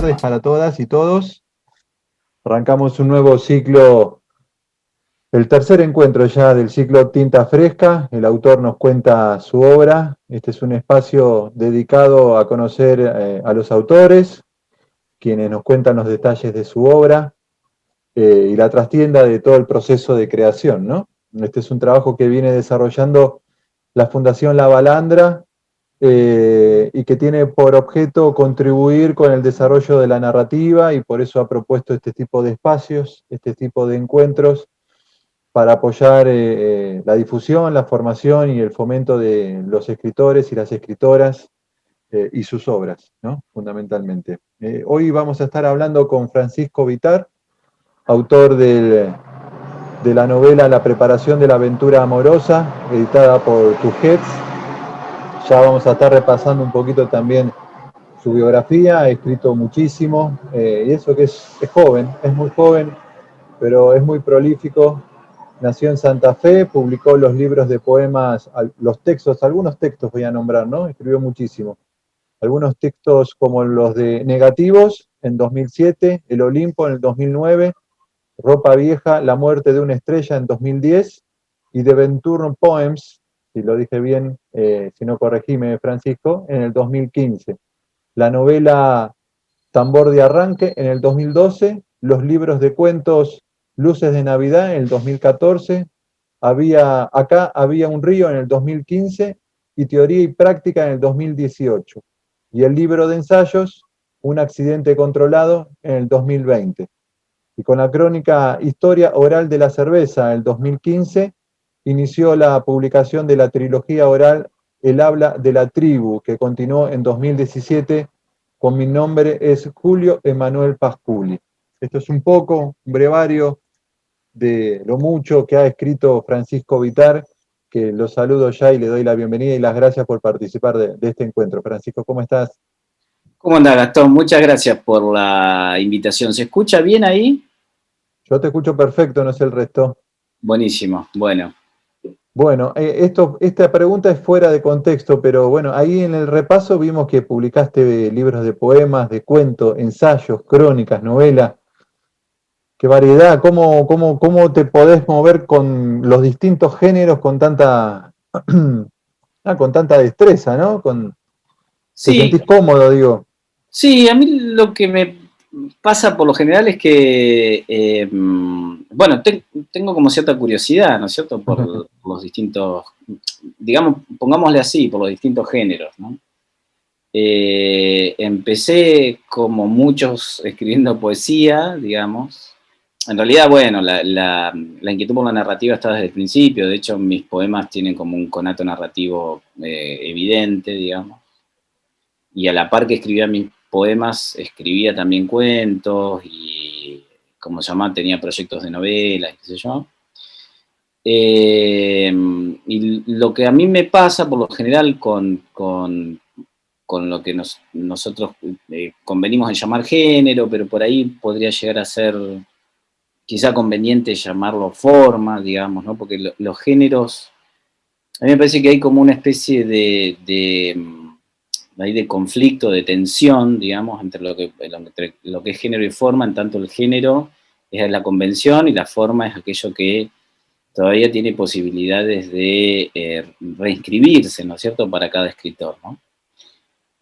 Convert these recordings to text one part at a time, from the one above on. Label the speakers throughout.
Speaker 1: tardes para todas y todos. Arrancamos un nuevo ciclo, el tercer encuentro ya del ciclo Tinta Fresca. El autor nos cuenta su obra. Este es un espacio dedicado a conocer a los autores, quienes nos cuentan los detalles de su obra y la trastienda de todo el proceso de creación, ¿no? Este es un trabajo que viene desarrollando la Fundación La Balandra, y que tiene por objeto contribuir con el desarrollo de la narrativa, y por eso ha propuesto este tipo de espacios, este tipo de encuentros, para apoyar la difusión, la formación y el fomento de los escritores y las escritoras y sus obras, ¿no? Fundamentalmente. Hoy vamos a estar hablando con Francisco Vitar, autor de la novela La preparación de la aventura amorosa, editada por Tusquets. Ya vamos a estar repasando un poquito también su biografía. Ha escrito muchísimo, y eso que es joven, es muy joven, pero es muy prolífico. Nació en Santa Fe, publicó los libros de poemas, los textos, algunos textos voy a nombrar, ¿no? Escribió muchísimo. Algunos textos como los de Negativos en 2007, El Olimpo en el 2009, Ropa Vieja, La muerte de una estrella en 2010, y The Venturno Poems, si lo dije bien, si no corregime Francisco, en el 2015. La novela Tambor de Arranque en el 2012, los libros de cuentos Luces de Navidad en el 2014, Acá había un río en el 2015 y Teoría y Práctica en el 2018. Y el libro de ensayos Un accidente controlado en el 2020. Y con la crónica Historia oral de la cerveza en el 2015, inició la publicación de la trilogía oral El habla de la tribu, que continuó en 2017 con Mi nombre es Julio Emanuel Pasculi. Esto es un poco, un brevario de lo mucho que ha escrito Francisco Vitar, que lo saludo ya y le doy la bienvenida y las gracias por participar de este encuentro. Francisco, ¿cómo estás?
Speaker 2: ¿Cómo anda, Gastón? Muchas gracias por la invitación. ¿Se escucha bien ahí?
Speaker 1: Yo te escucho perfecto, no sé el resto.
Speaker 2: Buenísimo, bueno.
Speaker 1: Bueno, esta pregunta es fuera de contexto, pero bueno, ahí en el repaso vimos que publicaste libros de poemas, de cuentos, ensayos, crónicas, novelas. Qué variedad, ¿cómo te podés mover con los distintos géneros con tanta, con tanta destreza, ¿no? ¿Te
Speaker 2: Sí,
Speaker 1: sentís cómodo, digo?
Speaker 2: sí, a mí lo que me pasa por lo general es que, bueno, tengo como cierta curiosidad, ¿no es cierto?, por los distintos, digamos, pongámosle así, por los distintos géneros, ¿no? Empecé como muchos escribiendo poesía, digamos. En realidad, bueno, la inquietud por la narrativa está desde el principio. De hecho, mis poemas tienen como un conato narrativo evidente, digamos. Y a la par que escribía mis poemas, escribía también cuentos y, como se llama, tenía proyectos de novelas, qué sé yo. Y lo que a mí me pasa, por lo general, con lo que nosotros convenimos en llamar género, pero por ahí podría llegar a ser quizá conveniente llamarlo forma, digamos, ¿no? Porque los géneros, a mí me parece que hay como una especie de conflicto, de tensión, digamos, entre lo que es género y forma. En tanto el género es la convención y la forma es aquello que todavía tiene posibilidades de reinscribirse, ¿no es cierto?, para cada escritor, ¿no?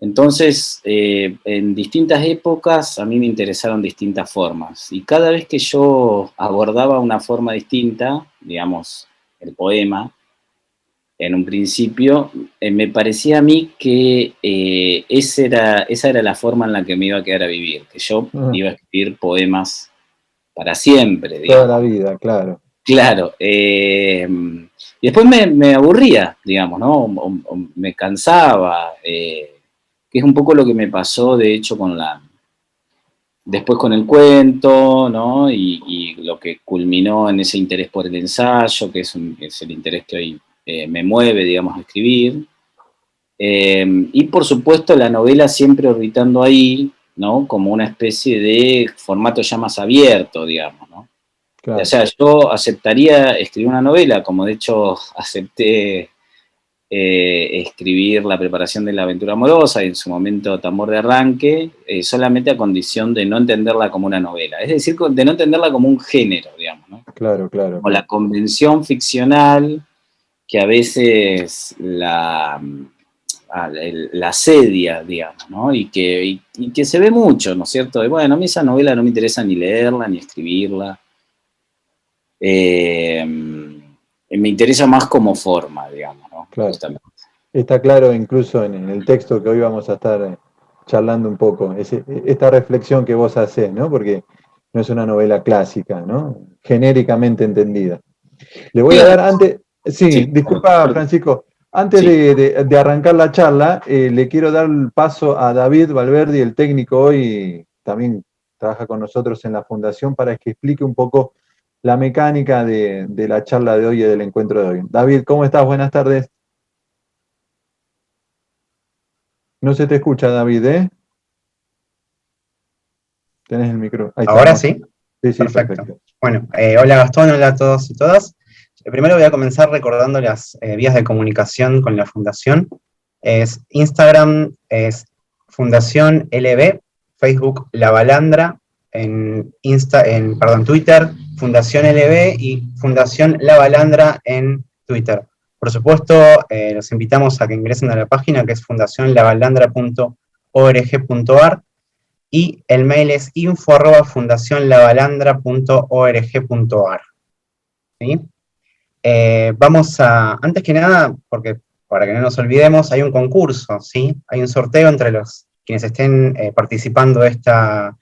Speaker 2: Entonces, en distintas épocas a mí me interesaron distintas formas, y cada vez que yo abordaba una forma distinta, digamos, el poema, en un principio, me parecía a mí que esa era la forma en la que me iba a quedar a vivir, que yo iba a escribir poemas para siempre,
Speaker 1: Toda la
Speaker 2: digamos.
Speaker 1: vida, claro.
Speaker 2: Claro, y después me aburría, digamos, ¿no? O me cansaba, que es un poco lo que me pasó, de hecho, después con el cuento, ¿no? Y lo que culminó en ese interés por el ensayo, que es el interés que hoy me mueve, digamos, a escribir. Y por supuesto la novela siempre orbitando ahí, ¿no? Como una especie de formato ya más abierto, digamos, ¿no? O
Speaker 1: Claro.
Speaker 2: sea, yo aceptaría escribir una novela, como de hecho acepté escribir la preparación de la aventura amorosa, en su momento Tambor de Arranque, solamente a condición de no entenderla como una novela, es decir, de no entenderla como un género, digamos, ¿no?
Speaker 1: Claro, claro.
Speaker 2: Como la convención ficcional que a veces la asedia, digamos, ¿no? Y que se ve mucho, ¿no es cierto? De, bueno, a mí esa novela no me interesa ni leerla, ni escribirla. Me interesa más como forma, digamos, ¿no?
Speaker 1: Claro.
Speaker 2: Justamente.
Speaker 1: Está claro incluso en el texto que hoy vamos a estar charlando un poco, esta reflexión que vos hacés, ¿no? Porque no es una novela clásica, ¿no? Genéricamente entendida. Le voy a dar antes, sí,
Speaker 2: Sí.
Speaker 1: disculpa Francisco, antes
Speaker 2: Sí.
Speaker 1: de arrancar la charla, le quiero dar el paso a David Valverdi, el técnico hoy, también trabaja con nosotros en la fundación, para que explique un poco la mecánica de la charla de hoy y del encuentro de hoy. David, ¿cómo estás? Buenas tardes. No se te escucha, David, ¿eh? Tenés el micro. Ahí
Speaker 3: Ahora
Speaker 1: estamos.
Speaker 3: sí,
Speaker 1: Sí, sí,
Speaker 3: perfecto.
Speaker 1: perfecto.
Speaker 3: Bueno, hola Gastón, hola a todos y todas. Primero voy a comenzar recordando las vías de comunicación con la Fundación. Instagram es Fundación LB, Facebook La Balandra, Twitter Fundación LB y Fundación La Balandra en Twitter. Por supuesto, los invitamos a que ingresen a la página que es fundacionlavalandra.org.ar y el mail es info@fundacionlavalandra.org.ar. ¿Sí? Antes que nada, porque para que no nos olvidemos, hay un concurso, ¿sí? Hay un sorteo entre quienes estén participando de esta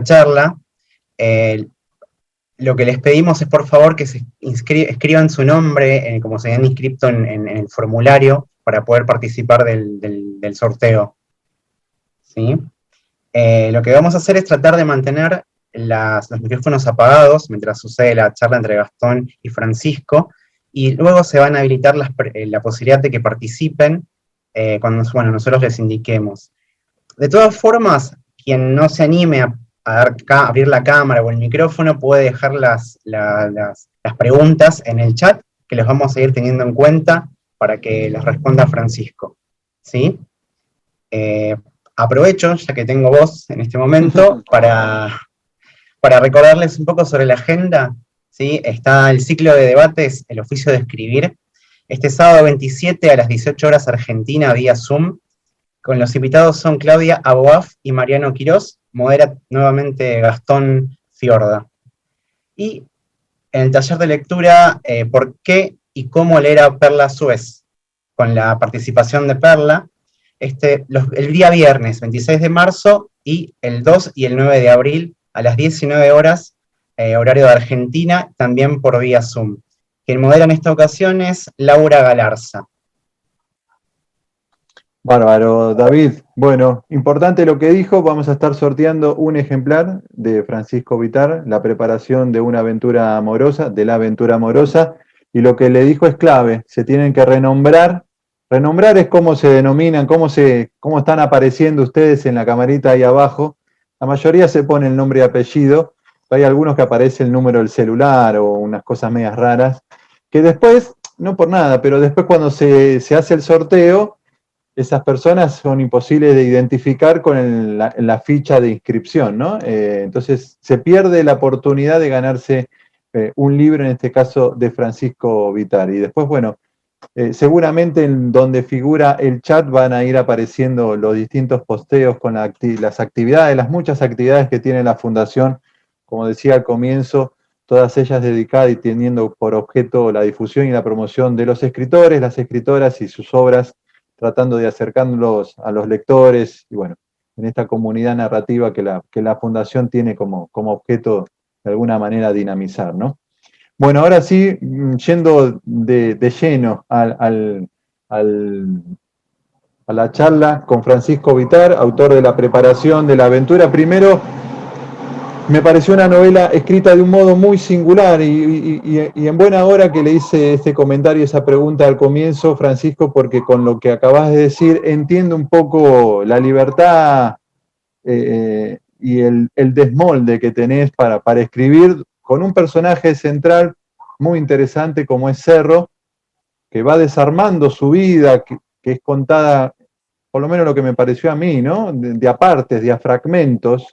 Speaker 3: charla. Lo que les pedimos es, por favor, que se escriban su nombre, como se han inscrito en el formulario, para poder participar del sorteo. ¿Sí? Lo que vamos a hacer es tratar de mantener los micrófonos apagados mientras sucede la charla entre Gastón y Francisco, y luego se van a habilitar la posibilidad de que participen cuando nosotros les indiquemos. De todas formas, quien no se anime a abrir la cámara o el micrófono puede dejar las preguntas en el chat, que les vamos a ir teniendo en cuenta para que las responda Francisco. ¿Sí? Aprovecho, ya que tengo voz en este momento, para recordarles un poco sobre la agenda. ¿Sí? Está el ciclo de debates, El oficio de escribir, este sábado 27 a las 18 horas Argentina, vía Zoom. Con los invitados son Claudia Aboaf y Mariano Quirós, modera nuevamente Gastón Fiorda. Y en el taller de lectura, ¿por qué y cómo leer a Perla Suez? Con la participación de Perla, el día viernes 26 de marzo y el 2 y el 9 de abril a las 19 horas, horario de Argentina, también por vía Zoom. Quien modera en esta ocasión es Laura Galarza.
Speaker 1: Bárbaro, David. Bueno, importante lo que dijo, vamos a estar sorteando un ejemplar de Francisco Vitar, la preparación de una aventura amorosa, de la aventura amorosa, y lo que le dijo es clave, se tienen que renombrar. Renombrar es cómo se denominan, cómo están apareciendo ustedes en la camarita ahí abajo. La mayoría se pone el nombre y apellido, hay algunos que aparece el número del celular o unas cosas medias raras, que después, no por nada, pero después cuando se hace el sorteo, esas personas son imposibles de identificar con la ficha de inscripción, ¿no? Entonces se pierde la oportunidad de ganarse un libro, en este caso de Francisco Vitar. Y después, bueno, seguramente en donde figura el chat van a ir apareciendo los distintos posteos con las actividades, las muchas actividades que tiene la Fundación, como decía al comienzo, todas ellas dedicadas y teniendo por objeto la difusión y la promoción de los escritores, las escritoras y sus obras, tratando de acercándolos a los lectores, y bueno, en esta comunidad narrativa que la Fundación tiene como objeto de alguna manera dinamizar, ¿no? Bueno, ahora sí, yendo de lleno a la charla con Francisco Vitar, autor de La preparación de la aventura. Primero, me pareció una novela escrita de un modo muy singular y en buena hora que le hice este comentario, esa pregunta al comienzo, Francisco, porque con lo que acabas de decir entiendo un poco la libertad y el desmolde que tenés para escribir con un personaje central muy interesante como es Cerro, que va desarmando su vida, que es contada, por lo menos lo que me pareció a mí, ¿no? De a partes, de a fragmentos,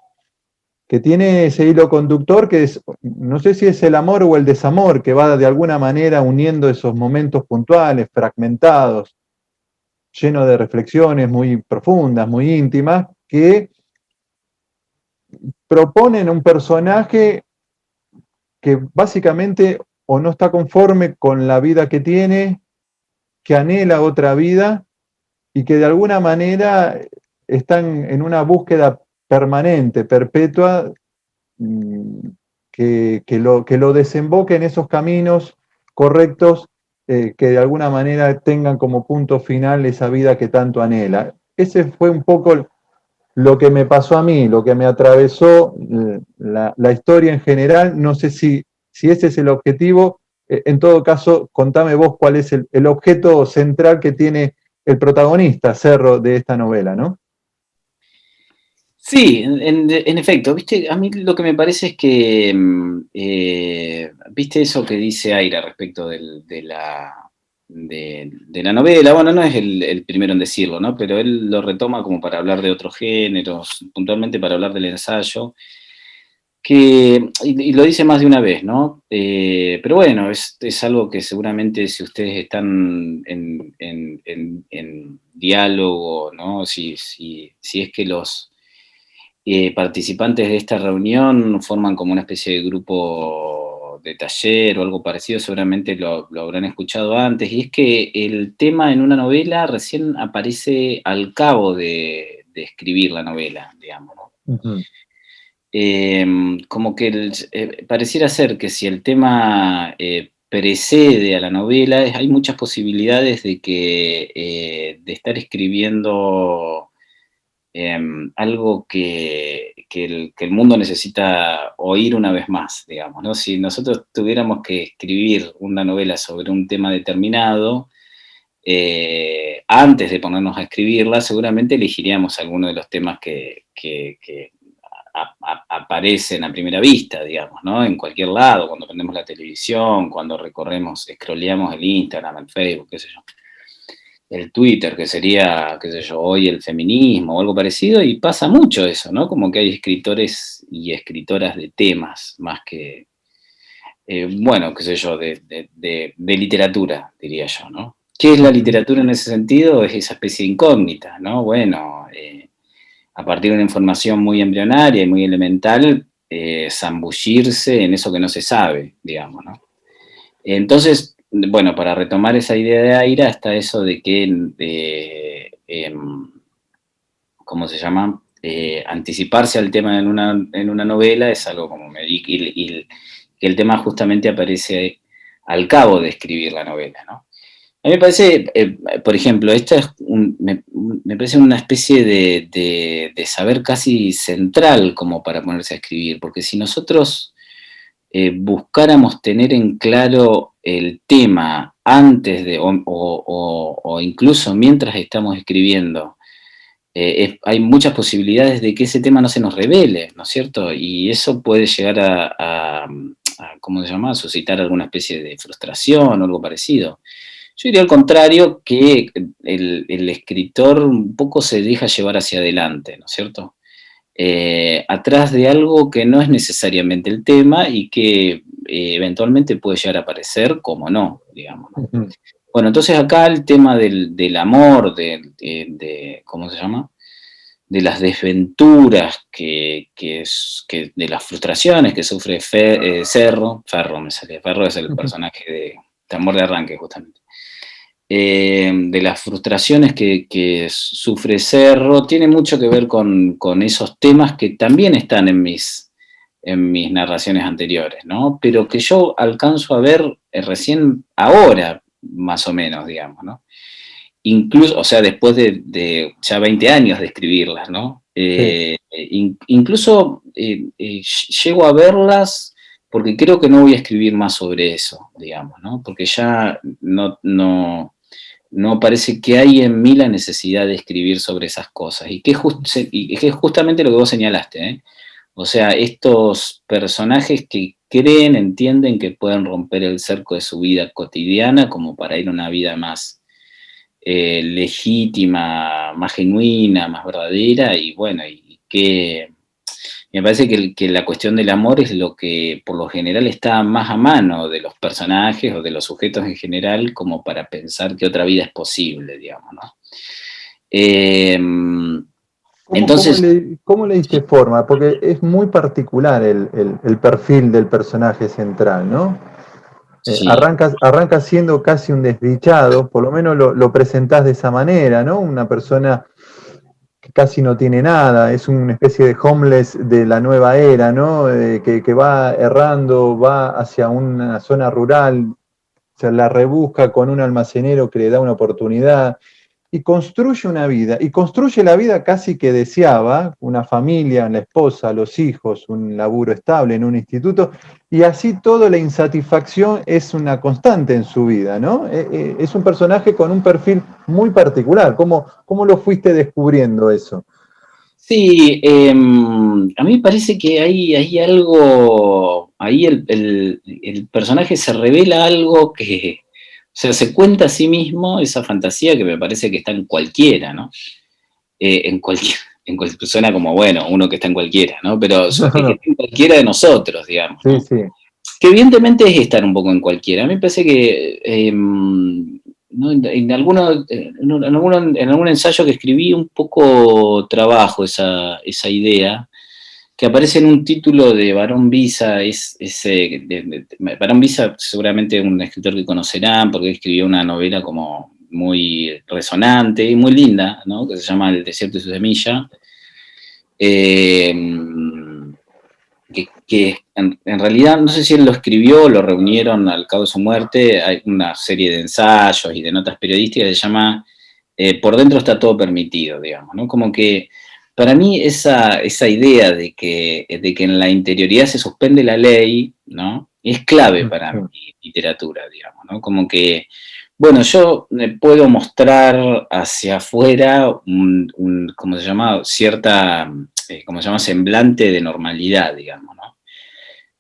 Speaker 1: que tiene ese hilo conductor que es, no sé si es el amor o el desamor, que va de alguna manera uniendo esos momentos puntuales, fragmentados, llenos de reflexiones muy profundas, muy íntimas, que proponen un personaje que básicamente o no está conforme con la vida que tiene, que anhela otra vida y que de alguna manera están en una búsqueda permanente, perpetua, que lo desemboque en esos caminos correctos, que de alguna manera tengan como punto final esa vida que tanto anhela. Ese fue un poco lo que me pasó a mí, lo que me atravesó la historia en general. No sé si ese es el objetivo. En todo caso, contame vos cuál es el objeto central que tiene el protagonista, Cerro, de esta novela, ¿no?
Speaker 2: Sí, en efecto, viste, a mí lo que me parece es que, viste eso que dice Aira respecto de la novela, bueno, no es el primero en decirlo, ¿no? Pero él lo retoma como para hablar de otros géneros, puntualmente para hablar del ensayo, y lo dice más de una vez, ¿no? Pero bueno, es algo que seguramente si ustedes están en diálogo, ¿no? Si es que los participantes de esta reunión forman como una especie de grupo de taller o algo parecido, seguramente lo habrán escuchado antes, y es que el tema en una novela recién aparece al cabo de escribir la novela, digamos, ¿no?
Speaker 1: Uh-huh.
Speaker 2: Como que pareciera ser que si el tema precede a la novela, hay muchas posibilidades de que de estar escribiendo algo que el mundo necesita oír una vez más, digamos, ¿no? Si nosotros tuviéramos que escribir una novela sobre un tema determinado, antes de ponernos a escribirla, seguramente elegiríamos alguno de los temas que aparecen a primera vista, digamos, ¿no? En cualquier lado, cuando prendemos la televisión, cuando recorremos, scrolleamos el Instagram, el Facebook, qué sé yo, el Twitter, que sería, qué sé yo, hoy el feminismo o algo parecido, y pasa mucho eso, ¿no? Como que hay escritores y escritoras de temas, más que, bueno, qué sé yo, de literatura, diría yo, ¿no? ¿Qué es la literatura en ese sentido? Es esa especie de incógnita, ¿no? Bueno, a partir de una información muy embrionaria y muy elemental, zambullirse en eso que no se sabe, digamos, ¿no? Entonces, bueno, para retomar esa idea de Aira, está eso de que, ¿cómo se llama? Anticiparse al tema en una novela es algo como, y que el tema justamente aparece al cabo de escribir la novela, ¿no? A mí me parece, por ejemplo, esta es me parece una especie de saber casi central como para ponerse a escribir, porque si nosotros buscáramos tener en claro el tema antes de, o incluso mientras estamos escribiendo, hay muchas posibilidades de que ese tema no se nos revele, ¿no es cierto? Y eso puede llegar a ¿cómo se llama?, a suscitar alguna especie de frustración o algo parecido. Yo diría al contrario, que el escritor un poco se deja llevar hacia adelante, ¿no es cierto? Atrás de algo que no es necesariamente el tema y que eventualmente puede llegar a aparecer como no, digamos, ¿no?
Speaker 1: Uh-huh.
Speaker 2: Bueno, entonces acá el tema del amor, ¿cómo se llama?, de las desventuras, de las frustraciones que sufre Ferro es el personaje de Amor de Arranque, justamente. De las frustraciones que sufre Cerro, tiene mucho que ver con esos temas que también están en mis narraciones anteriores, ¿no? Pero que yo alcanzo a ver recién ahora, más o menos, digamos, ¿no? Incluso, o sea, después de ya 20 años de escribirlas, ¿no?
Speaker 1: Sí.
Speaker 2: Incluso llego a verlas porque creo que no voy a escribir más sobre eso, digamos, ¿no? Porque ya no parece que hay en mí la necesidad de escribir sobre esas cosas. Y que es justamente lo que vos señalaste, ¿eh? O sea, estos personajes que creen, entienden que pueden romper el cerco de su vida cotidiana como para ir a una vida más legítima, más genuina, más verdadera, y bueno, y que me parece que la cuestión del amor es lo que por lo general está más a mano de los personajes o de los sujetos en general como para pensar que otra vida es posible, digamos, ¿no? Entonces,
Speaker 1: ¿Cómo le diste forma? Porque es muy particular el perfil del personaje central, ¿no?
Speaker 2: sí.
Speaker 1: Arranca siendo casi un desdichado, por lo menos lo presentás de esa manera, ¿no? Una persona que casi no tiene nada, es una especie de homeless de la nueva era, ¿no? Que va errando, va hacia una zona rural, se la rebusca con un almacenero que le da una oportunidad y construye una vida, y construye la vida casi que deseaba, una familia, la esposa, los hijos, un laburo estable en un instituto, y así toda la insatisfacción es una constante en su vida, ¿no? Es un personaje con un perfil muy particular. ¿Cómo lo fuiste descubriendo eso?
Speaker 2: Sí, a mí me parece que hay algo, ahí el personaje se revela algo que, o sea, se cuenta a sí mismo esa fantasía que me parece que está en cualquiera, ¿no? En cualquier, suena como, bueno, uno que está en cualquiera, ¿no? Pero
Speaker 1: No,
Speaker 2: es que
Speaker 1: no.
Speaker 2: está en cualquiera de nosotros, digamos,
Speaker 1: Sí,
Speaker 2: ¿no?
Speaker 1: sí.
Speaker 2: Que evidentemente es estar un poco en cualquiera. A mí me parece que ¿no? En algún ensayo que escribí un poco trabajo esa idea, que aparece en un título de Barón Visa. Barón Visa seguramente es un escritor que conocerán porque escribió una novela como muy resonante y muy linda, ¿no? Que se llama El desierto y su semilla. Eh, que en realidad, no sé si él lo escribió o lo reunieron al cabo de su muerte. Hay una serie de ensayos y de notas periodísticas que se llama Por dentro está todo permitido, digamos, ¿no? Como que para mí esa idea de que en la interioridad se suspende la ley, ¿no? Es clave para mi literatura, digamos, ¿no? Como que, bueno, yo puedo mostrar hacia afuera ¿cómo se llama? Cierta, ¿cómo se llama? Semblante de normalidad, digamos, ¿no?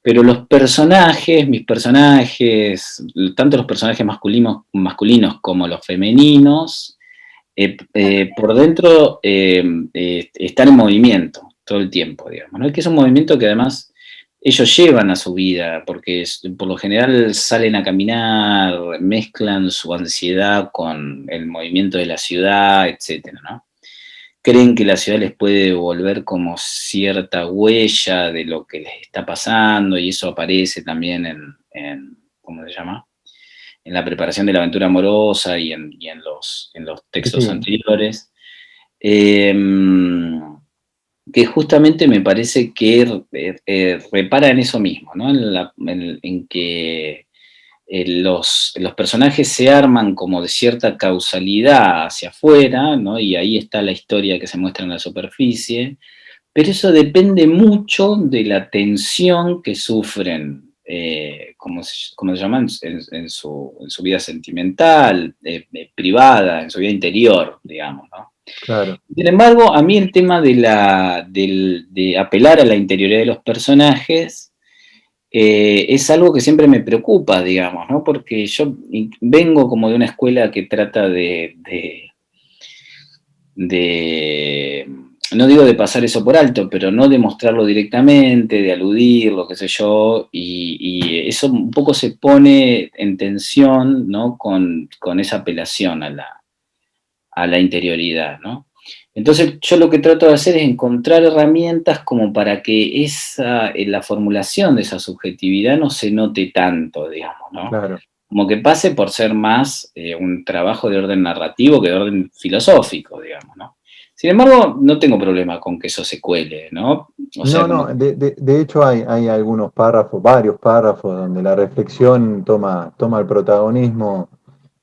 Speaker 2: Pero los personajes, mis personajes, tanto los personajes masculinos como los femeninos, por dentro están en movimiento todo el tiempo, digamos, ¿no? Que es un movimiento que además ellos llevan a su vida, porque por lo general salen a caminar, mezclan su ansiedad con el movimiento de la ciudad, etcétera, ¿no? Creen que la ciudad les puede devolver como cierta huella de lo que les está pasando, y eso aparece también ¿cómo se llama? En la preparación de la aventura amorosa y en los textos
Speaker 1: Sí.
Speaker 2: anteriores, eh, que justamente me parece que repara en eso mismo, ¿no? En que los personajes se arman como de cierta causalidad hacia afuera, ¿no? Y ahí está la historia que se muestra en la superficie, pero eso depende mucho de la tensión que sufren, ¿cómo se llaman? En su vida sentimental, privada, en su vida interior, digamos, ¿no?
Speaker 1: Claro.
Speaker 2: Sin embargo, a mí el tema de apelar a la interioridad de los personajes es algo que siempre me preocupa, digamos, ¿no? Porque yo vengo como de una escuela que trata no digo de pasar eso por alto, pero no de mostrarlo directamente, de aludirlo, qué sé yo, y eso un poco se pone en tensión, ¿no? Con esa apelación a la interioridad, ¿no? Entonces yo lo que trato de hacer es encontrar herramientas como para que la formulación de esa subjetividad no se note tanto, digamos, ¿no?
Speaker 1: Claro.
Speaker 2: Como que pase por ser más un trabajo de orden narrativo que de orden filosófico, digamos, ¿no? Sin embargo, no tengo problema con que eso se cuele, ¿no? O sea, como,
Speaker 1: No, de hecho hay algunos párrafos, varios párrafos, donde la reflexión toma el protagonismo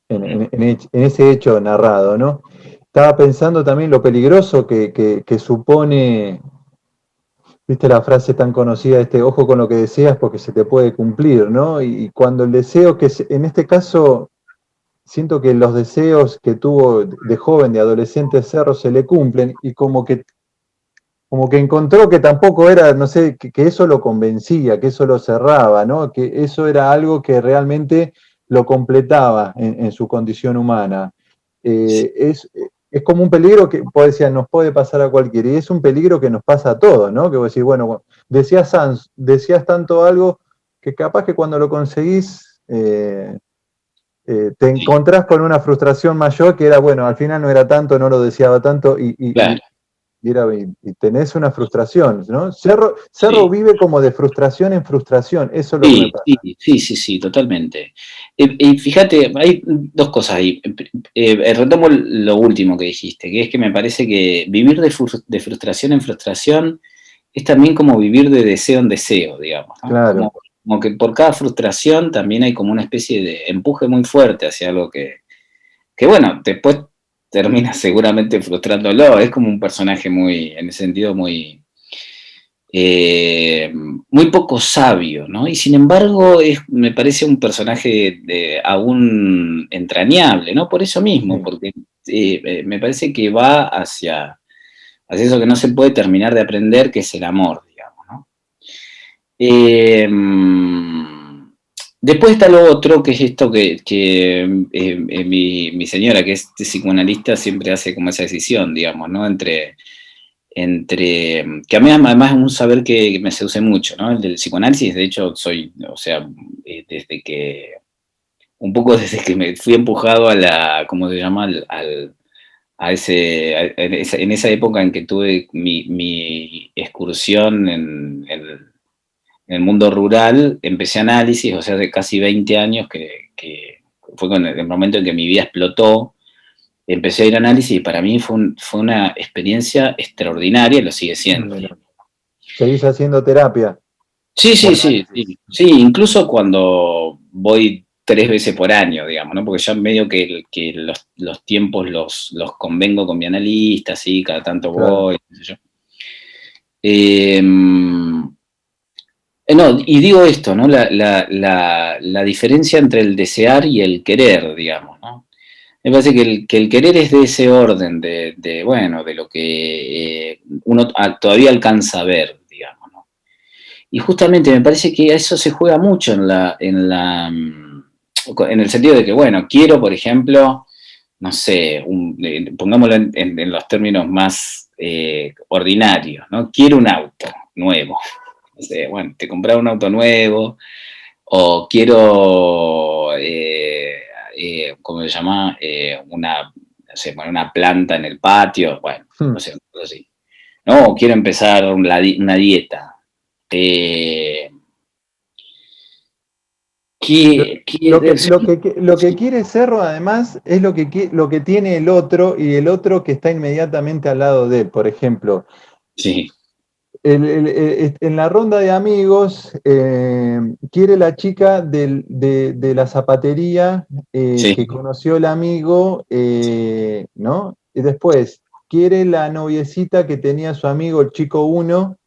Speaker 1: en ese hecho narrado, ¿no? Estaba pensando también lo peligroso que supone, viste la frase tan conocida, ojo con lo que deseas porque se te puede cumplir, ¿no? Y cuando el deseo, en este caso, siento que los deseos que tuvo de joven, de adolescente Cerro, se le cumplen, y como que como que encontró que tampoco era, no sé, que eso lo convencía, que eso lo cerraba, ¿no? Que eso era algo que realmente lo completaba en su condición humana. Es como un peligro que, vos decías, nos puede pasar a cualquiera, y es un peligro que nos pasa a todos, ¿no? Que vos decís, bueno, decías tanto algo que capaz que cuando lo conseguís te
Speaker 2: Sí,
Speaker 1: encontrás con una frustración mayor que era, bueno, al final no era tanto, no lo deseaba tanto,
Speaker 2: claro,
Speaker 1: y tenés una frustración, ¿no? Cerro
Speaker 2: sí.
Speaker 1: vive como de frustración en frustración, eso es lo que me
Speaker 2: Sí, sí,
Speaker 1: pasa.
Speaker 2: sí, sí, sí, totalmente. Y fíjate, hay dos cosas ahí. Retomo lo último que dijiste, que es que me parece que vivir de frustración en frustración es también como vivir de deseo en deseo, digamos, ¿no?
Speaker 1: Claro,
Speaker 2: Como que por cada frustración también hay como una especie de empuje muy fuerte hacia algo que bueno, después termina seguramente frustrándolo. Es como un personaje muy, en ese sentido, muy poco sabio, ¿no? Y sin embargo, me parece un personaje aún entrañable, ¿no? Por eso mismo,
Speaker 1: sí.
Speaker 2: porque me parece que va hacia eso que no se puede terminar de aprender, que es el amor, digamos, ¿no? Eh, Después está lo otro, que es esto que mi señora, que es psicoanalista, siempre hace como esa decisión, digamos, ¿no? Que a mí además es un saber que me seduce mucho, ¿no? El del psicoanálisis, de hecho, o sea, un poco desde que me fui empujado ¿cómo se llama? En esa época en que tuve mi excursión en el mundo rural, empecé análisis, o sea, de casi 20 años que fue con el momento en que mi vida explotó. Empecé a ir a análisis y para mí fue una experiencia extraordinaria y lo sigue siendo.
Speaker 1: Mira. Seguís haciendo terapia
Speaker 2: Sí,
Speaker 1: o
Speaker 2: sí, sí,
Speaker 1: análisis.
Speaker 2: sí, sí, incluso cuando voy 3 veces por año, digamos, ¿no? Porque ya medio que los tiempos los convengo con mi analista, sí, cada tanto
Speaker 1: Claro.
Speaker 2: voy, qué sé yo. Eh, no, y digo esto, ¿no? La diferencia entre el desear y el querer, digamos, ¿no? Me parece que el querer es de ese orden, bueno, de lo que uno todavía alcanza a ver, digamos, ¿no? Y justamente me parece que a eso se juega mucho en el sentido de que, bueno, quiero, por ejemplo, no sé, pongámoslo en los términos más ordinarios, ¿no? Quiero un auto nuevo. No sé, bueno, te compras un auto nuevo, o quiero, ¿cómo se llama? No sé, poner una planta en el patio, bueno,
Speaker 1: Hmm.
Speaker 2: no sé, una cosa así. No, o quiero empezar una dieta. Eh,
Speaker 1: Lo,
Speaker 2: que,
Speaker 1: lo que,
Speaker 2: que-
Speaker 1: lo que, lo que
Speaker 2: sí,
Speaker 1: quiere Cerro, además, es lo que tiene el otro y el otro que está inmediatamente al lado de él. Por ejemplo,
Speaker 2: sí,
Speaker 1: en la ronda de amigos, quiere la chica de la zapatería
Speaker 2: sí,
Speaker 1: que conoció el amigo, ¿no? Y después, quiere la noviecita que tenía su amigo, el chico uno.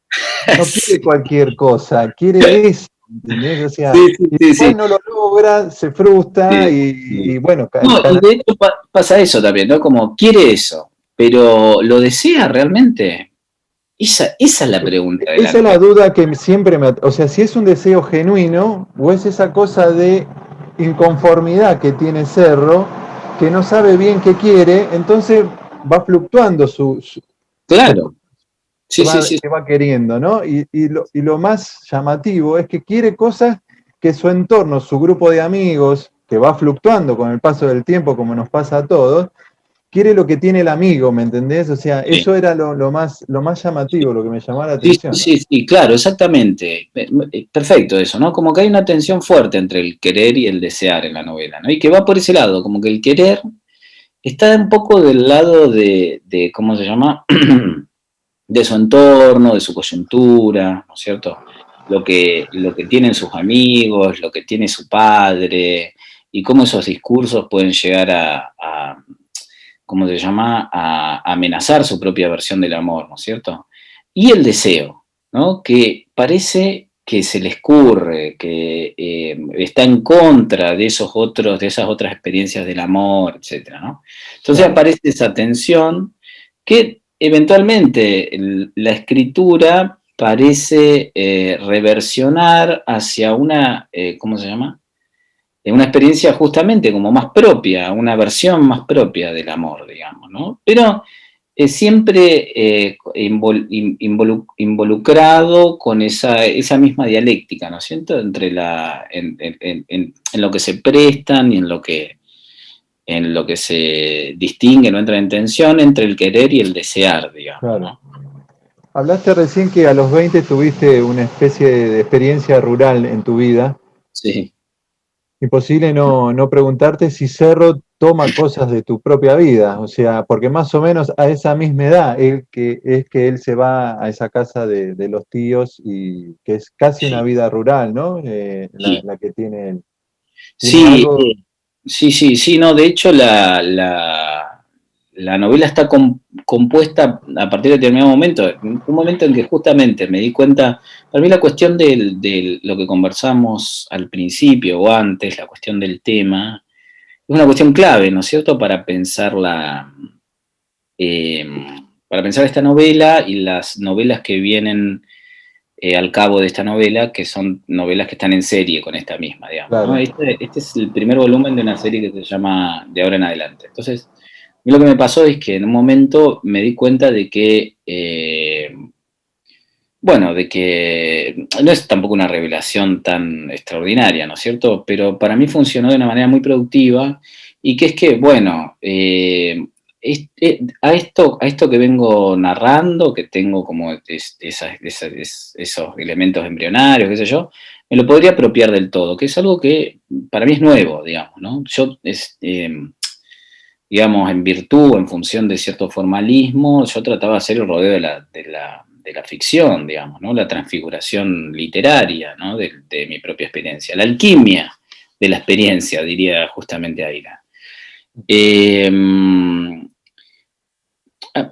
Speaker 1: No quiere
Speaker 2: sí,
Speaker 1: cualquier cosa, quiere eso, ¿entendés? O sea,
Speaker 2: sí,
Speaker 1: y
Speaker 2: sí,
Speaker 1: después
Speaker 2: sí,
Speaker 1: no lo logra, se frustra
Speaker 2: sí, sí.
Speaker 1: y bueno,
Speaker 2: No, y de hecho pasa eso también, ¿no? Como quiere eso, pero ¿lo desea realmente? Esa es la pregunta de la
Speaker 1: esa es la
Speaker 2: novela.
Speaker 1: duda que siempre o sea, si es un deseo genuino o es esa cosa de inconformidad que tiene Cerro, que no sabe bien qué quiere, entonces va fluctuando sus
Speaker 2: Claro, sí, sí, sí,
Speaker 1: que va queriendo, ¿no? Y lo más llamativo es que quiere cosas que su entorno, su grupo de amigos, que va fluctuando con el paso del tiempo, como nos pasa a todos, quiere lo que tiene el amigo, ¿me entendés? O sea,
Speaker 2: sí.
Speaker 1: eso era lo más llamativo, lo que me llamaba la
Speaker 2: Sí, sí,
Speaker 1: atención.
Speaker 2: sí, sí, claro, exactamente. Perfecto eso, ¿no? Como que hay una tensión fuerte entre el querer y el desear en la novela, ¿no? Y que va por ese lado, como que el querer está un poco del lado ¿cómo se llama? De su entorno, de su coyuntura, ¿no es cierto? Lo que tienen sus amigos, lo que tiene su padre, y cómo esos discursos pueden llegar ¿cómo se llama?, a amenazar su propia versión del amor, ¿no es cierto? Y el deseo, ¿no? Que parece que se le escurre, que está en contra de de esas otras experiencias del amor, etcétera, ¿no? Entonces
Speaker 1: Claro.
Speaker 2: aparece esa tensión que eventualmente la escritura parece reversionar hacia una, ¿cómo se llama? Una experiencia justamente como más propia, una versión más propia del amor, digamos, ¿no? Pero siempre involucrado con esa misma dialéctica, ¿no es cierto?, entre en lo que se prestan y en lo que se distingue, no entra en tensión entre el querer y el desear, digamos,
Speaker 1: Claro.
Speaker 2: ¿no?
Speaker 1: Hablaste recién que a los 20 tuviste una especie de experiencia rural en tu vida.
Speaker 2: Sí.
Speaker 1: Imposible no preguntarte si Cerro toma cosas de tu propia vida, o sea, porque más o menos a esa misma edad es que él se va a esa casa de los tíos y que es casi una
Speaker 2: Sí,
Speaker 1: vida rural, ¿no?
Speaker 2: sí.
Speaker 1: La que tiene él. ¿Tiene
Speaker 2: Sí,
Speaker 1: algo?
Speaker 2: sí, no, de hecho la novela está compuesta a partir de determinado momento, un momento en que justamente me di cuenta, para mí la cuestión de lo que conversamos al principio o antes, la cuestión del tema, es una cuestión clave, ¿no es cierto?, eh, para pensar esta novela y las novelas que vienen al cabo de esta novela, que son novelas que están en serie con esta misma, digamos, ¿no?
Speaker 1: Claro,
Speaker 2: Este es el primer volumen de una serie que se llama De ahora en adelante. Entonces, a mí lo que me pasó es que en un momento me di cuenta de que, bueno, de que no es tampoco una revelación tan extraordinaria, ¿no es cierto? Pero para mí funcionó de una manera muy productiva y que es que, bueno, a esto que vengo narrando, que tengo como esos elementos embrionarios, qué sé yo, me lo podría apropiar del todo, que es algo que para mí es nuevo, digamos, ¿no? Digamos, en virtud, en función de cierto formalismo, yo trataba de hacer el rodeo de la ficción, digamos, ¿no? La transfiguración literaria, ¿no?, de mi propia experiencia, la alquimia de la experiencia, diría justamente Aira.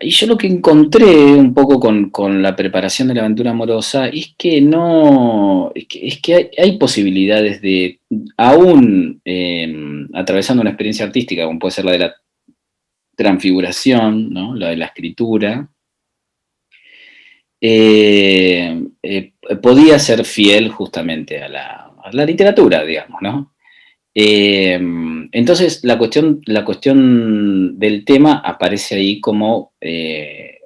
Speaker 2: Y yo lo que encontré un poco con la preparación de la aventura amorosa es que no, es que hay posibilidades de, aún atravesando una experiencia artística, como puede ser la de la transfiguración, ¿no?, la de la escritura, podía ser fiel justamente a la literatura, digamos, ¿no? Entonces la cuestión del tema aparece ahí como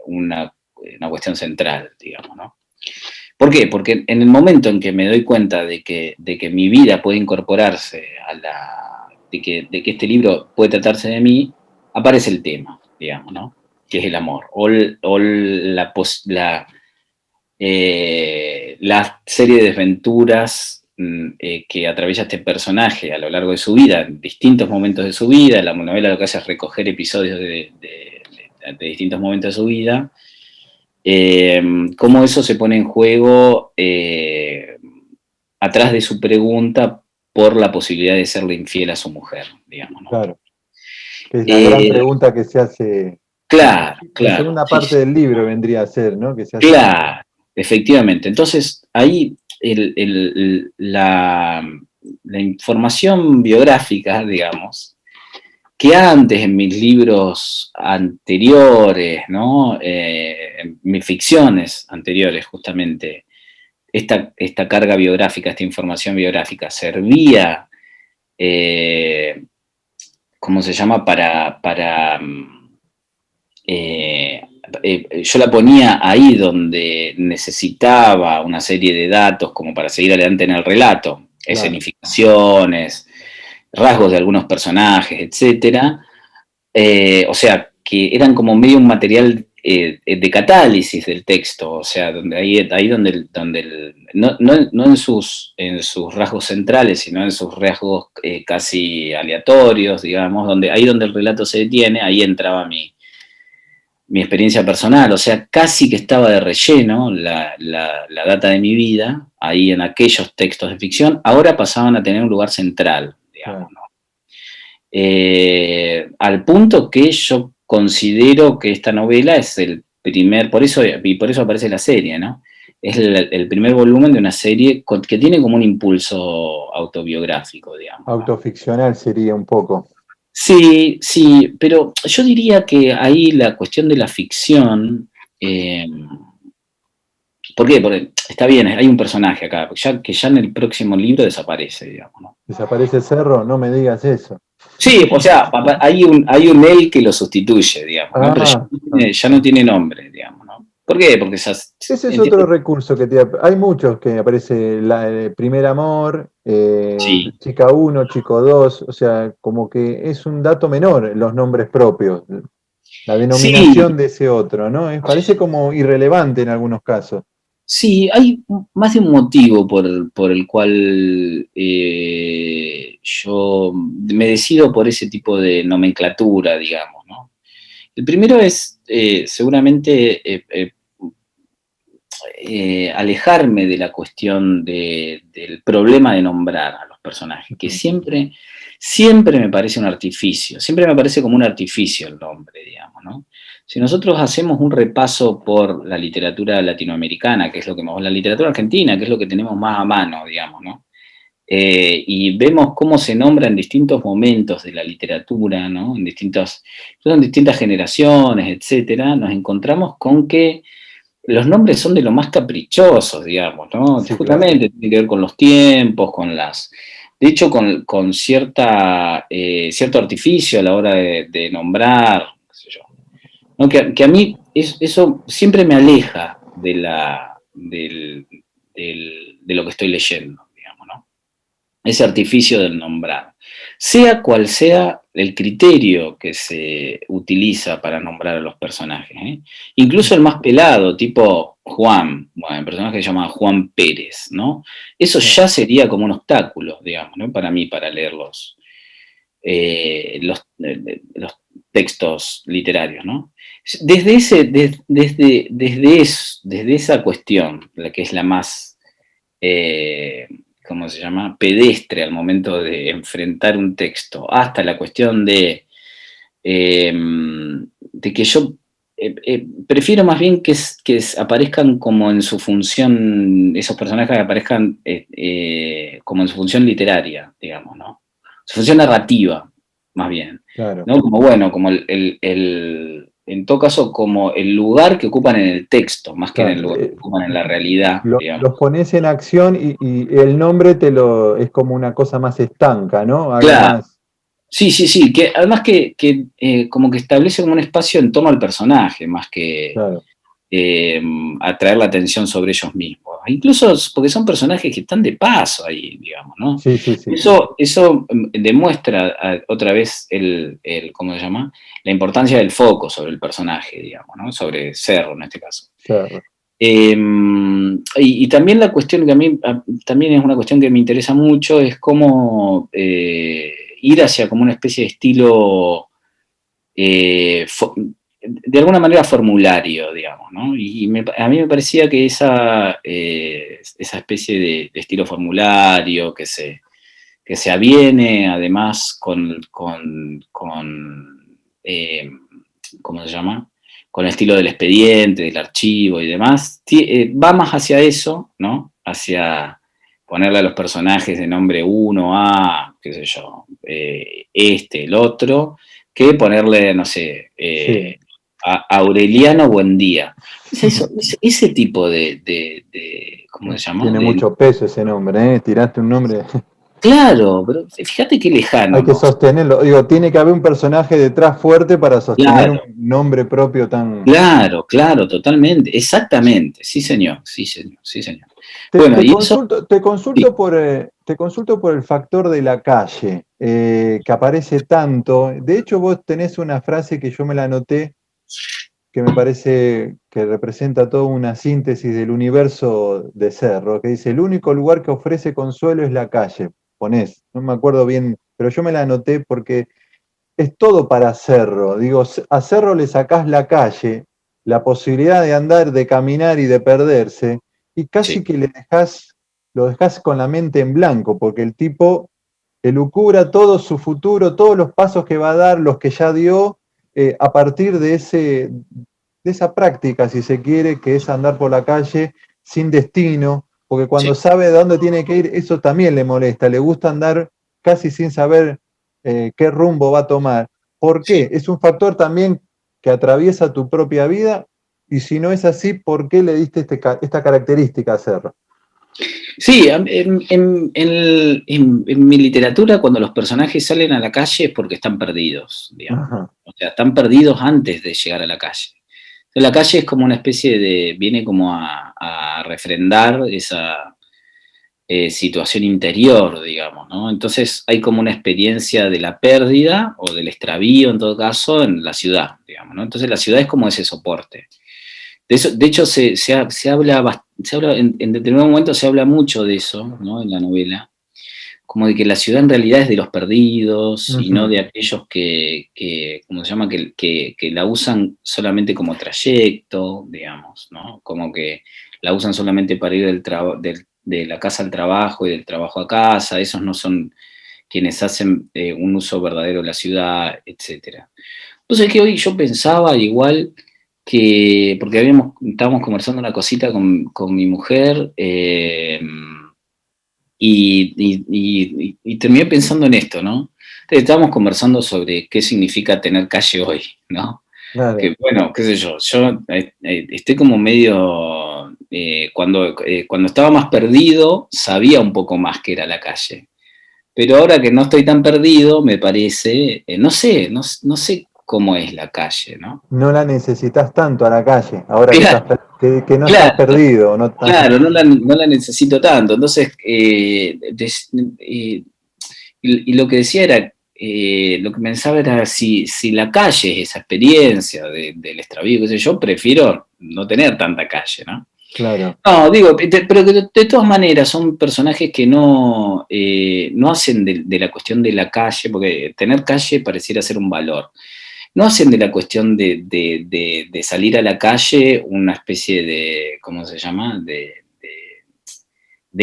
Speaker 2: una cuestión central, digamos, ¿no? ¿Por qué? Porque en el momento en que me doy cuenta de que mi vida puede incorporarse de que este libro puede tratarse de mí, aparece el tema, digamos, ¿no?, que es el amor, o la serie de desventuras que atraviesa este personaje a lo largo de su vida, en distintos momentos de su vida. La novela lo que hace es recoger episodios de distintos momentos de su vida, cómo eso se pone en juego atrás de su pregunta por la posibilidad de serle infiel a su mujer, digamos, ¿no?
Speaker 1: claro. Que es la gran pregunta que se hace.
Speaker 2: Claro,
Speaker 1: La
Speaker 2: claro,
Speaker 1: segunda
Speaker 2: sí,
Speaker 1: parte del libro vendría a ser, ¿no? Que se hace.
Speaker 2: claro, efectivamente. Entonces, ahí la información biográfica, digamos, que antes en mis libros anteriores, ¿no?, en mis ficciones anteriores, justamente, esta carga biográfica, esta información biográfica servía, ¿cómo se llama?, yo la ponía ahí donde necesitaba una serie de datos como para seguir adelante en el relato, escenificaciones, rasgos de algunos personajes, etcétera. O sea, que eran como medio un material de catálisis del texto, o sea, ahí donde no en sus rasgos centrales, sino en sus rasgos casi aleatorios, digamos, ahí donde el relato se detiene, ahí entraba mi experiencia personal, o sea, casi que estaba de relleno la data de mi vida, ahí en aquellos textos de ficción, ahora pasaban a tener un lugar central, digamos, ¿no? Al punto que yo considero que esta novela es el primer, por eso aparece la serie, ¿no? Es el primer volumen de una serie que tiene como un impulso autobiográfico, digamos, ¿no?
Speaker 1: Autoficcional sería un poco.
Speaker 2: Sí, sí, pero yo diría que ahí la cuestión de la ficción, ¿por qué? Porque está bien, hay un personaje acá, que ya en el próximo libro desaparece, digamos, ¿no?
Speaker 1: ¿Desaparece Cerro? No me digas eso.
Speaker 2: Sí, o sea, hay un él que lo sustituye, digamos, ¿no? Pero
Speaker 1: Ah,
Speaker 2: ya no tiene nombre, digamos, ¿no? ¿Por qué? Porque
Speaker 1: ese es
Speaker 2: entiendo.
Speaker 1: otro recurso que hay muchos que aparece primer amor,
Speaker 2: Sí,
Speaker 1: chica uno, chico 2, o sea, como que es un dato menor los nombres propios, la
Speaker 2: sí,
Speaker 1: denominación de ese otro, ¿no? Parece como irrelevante en algunos casos.
Speaker 2: sí, hay más de un motivo por el cual yo me decido por ese tipo de nomenclatura, digamos, ¿no? El primero es seguramente alejarme de la cuestión del problema de nombrar a los personajes, que siempre me parece un artificio, siempre me parece como un artificio el nombre, digamos, ¿no? Si nosotros hacemos un repaso por la literatura latinoamericana, que es lo que la literatura argentina, que es lo que tenemos más a mano, digamos, ¿no? Y vemos cómo se nombra en distintos momentos de la literatura, ¿no? En distintas generaciones, etcétera, nos encontramos con que los nombres son de lo más caprichosos, digamos, ¿no?
Speaker 1: Sí, claro.
Speaker 2: Justamente tiene que ver con los tiempos, de hecho, con cierto artificio a la hora de nombrar, qué sé yo. ¿No? Que a mí eso siempre me aleja de lo que estoy leyendo, digamos, ¿no? Ese artificio del nombrar. Sea cual sea el criterio que se utiliza para nombrar a los personajes, ¿eh? Incluso el más pelado, tipo Juan, bueno, el personaje se llama Juan Pérez, ¿no? Eso ya sería como un obstáculo, digamos, ¿no? Para mí, para leer los textos literarios, ¿no? Desde esa cuestión, la que es la más ¿cómo se llama? Pedestre al momento de enfrentar un texto, hasta la cuestión de que yo prefiero más bien que aparezcan como en su función, esos personajes que aparezcan como en su función literaria, digamos, ¿no? Su función narrativa, más bien,
Speaker 1: Claro.
Speaker 2: ¿no? Como bueno, como en todo caso, como el lugar que ocupan en el texto, más que en el
Speaker 1: Claro.
Speaker 2: lugar que ocupan en la realidad, digamos.
Speaker 1: Los pones en acción y el nombre es como una cosa más estanca, ¿no? Algo
Speaker 2: Claro.
Speaker 1: más.
Speaker 2: Sí, sí, sí, que además que como que establece como un espacio en torno al personaje, más que
Speaker 1: Claro.
Speaker 2: eh, atraer la atención sobre ellos mismos. Incluso porque son personajes que están de paso ahí, digamos, ¿no?
Speaker 1: Sí, sí, sí.
Speaker 2: Eso demuestra otra vez ¿cómo se llama? La importancia del foco sobre el personaje, digamos, ¿no? Sobre Cerro en este caso.
Speaker 1: Claro.
Speaker 2: Y también la cuestión que a mí también es una cuestión que me interesa mucho es cómo ir hacia como una especie de estilo de alguna manera formulario, digamos, ¿no? Y a mí me parecía que esa especie de estilo formulario que se aviene además eh, ¿cómo se llama? Con el estilo del expediente, del archivo y demás, va más hacia eso, ¿no? Hacia ponerle a los personajes de nombre uno, a, qué sé yo, el otro, que ponerle, no sé,
Speaker 1: Sí.
Speaker 2: a Aureliano Buendía. Ese tipo ¿cómo se llama?
Speaker 1: Tiene mucho peso ese nombre, ¿eh? Tiraste un nombre.
Speaker 2: Claro, pero fíjate qué lejano,
Speaker 1: Hay que
Speaker 2: ¿no?
Speaker 1: sostenerlo. Digo, tiene que haber un personaje detrás fuerte para sostener un
Speaker 2: Claro,
Speaker 1: nombre propio tan.
Speaker 2: claro, totalmente, exactamente, sí señor, sí señor, sí señor.
Speaker 1: Te,
Speaker 2: Bueno,
Speaker 1: te
Speaker 2: y eso,
Speaker 1: consulto, te
Speaker 2: sí,
Speaker 1: consulto te consulto por el factor de la calle, que aparece tanto. De hecho, vos tenés una frase que yo me la anoté, que me parece que representa toda una síntesis del universo de Cerro, que dice, el único lugar que ofrece consuelo es la calle. Ponés, no me acuerdo bien, pero yo me la anoté porque es todo para Cerro. Digo, a Cerro le sacás la calle, la posibilidad de andar, de caminar y de perderse, y casi
Speaker 2: sí,
Speaker 1: que lo dejás con la mente en blanco, porque el tipo elucubra todo su futuro, todos los pasos que va a dar, los que ya dio, a partir de esa práctica, si se quiere, que es andar por la calle sin destino, porque cuando
Speaker 2: sí,
Speaker 1: sabe de dónde tiene que ir, eso también le molesta, le gusta andar casi sin saber qué rumbo va a tomar. ¿Por qué? Es un factor también que atraviesa tu propia vida, y si no es así, ¿por qué le diste esta característica a Cerro?
Speaker 2: Sí, en mi literatura, cuando los personajes salen a la calle es porque están perdidos, digamos.
Speaker 1: Ajá.
Speaker 2: O sea, están perdidos antes de llegar a la calle. Entonces, la calle es como una especie de, viene como a refrendar esa situación interior, digamos, ¿no? Entonces hay como una experiencia de la pérdida o del extravío, en todo caso, en la ciudad, digamos, ¿no? Entonces la ciudad es como ese soporte. De hecho, se habla en determinado momento se habla mucho de eso, ¿no? En la novela, como de que la ciudad en realidad es de los perdidos y no de aquellos que ¿cómo se llama? Que la usan solamente como trayecto, digamos, ¿no? Como que la usan solamente para ir de la casa al trabajo y del trabajo a casa, esos no son quienes hacen un uso verdadero de la ciudad, etcétera. Entonces, que hoy yo pensaba igual porque estábamos conversando una cosita con mi mujer, y terminé pensando en esto, ¿no? Entonces, estábamos conversando sobre qué significa tener calle hoy, ¿no?
Speaker 1: Claro.
Speaker 2: Que bueno, qué sé yo estoy como medio, cuando estaba más perdido, sabía un poco más qué era la calle. Pero ahora que no estoy tan perdido, me parece, no sé cómo es la calle, ¿no?
Speaker 1: No la necesitas tanto a la calle, ahora
Speaker 2: Claro,
Speaker 1: que no estás
Speaker 2: claro,
Speaker 1: perdido. No,
Speaker 2: claro, no la necesito tanto. Entonces, y lo que decía era, lo que pensaba era si la calle es esa experiencia del extravío, qué sé yo, prefiero no tener tanta calle, ¿no?
Speaker 1: claro.
Speaker 2: No, digo, pero que de todas maneras son personajes que no hacen de la cuestión de la calle, porque tener calle pareciera ser un valor. No hacen de la cuestión de salir a la calle una especie de, ¿cómo se llama? De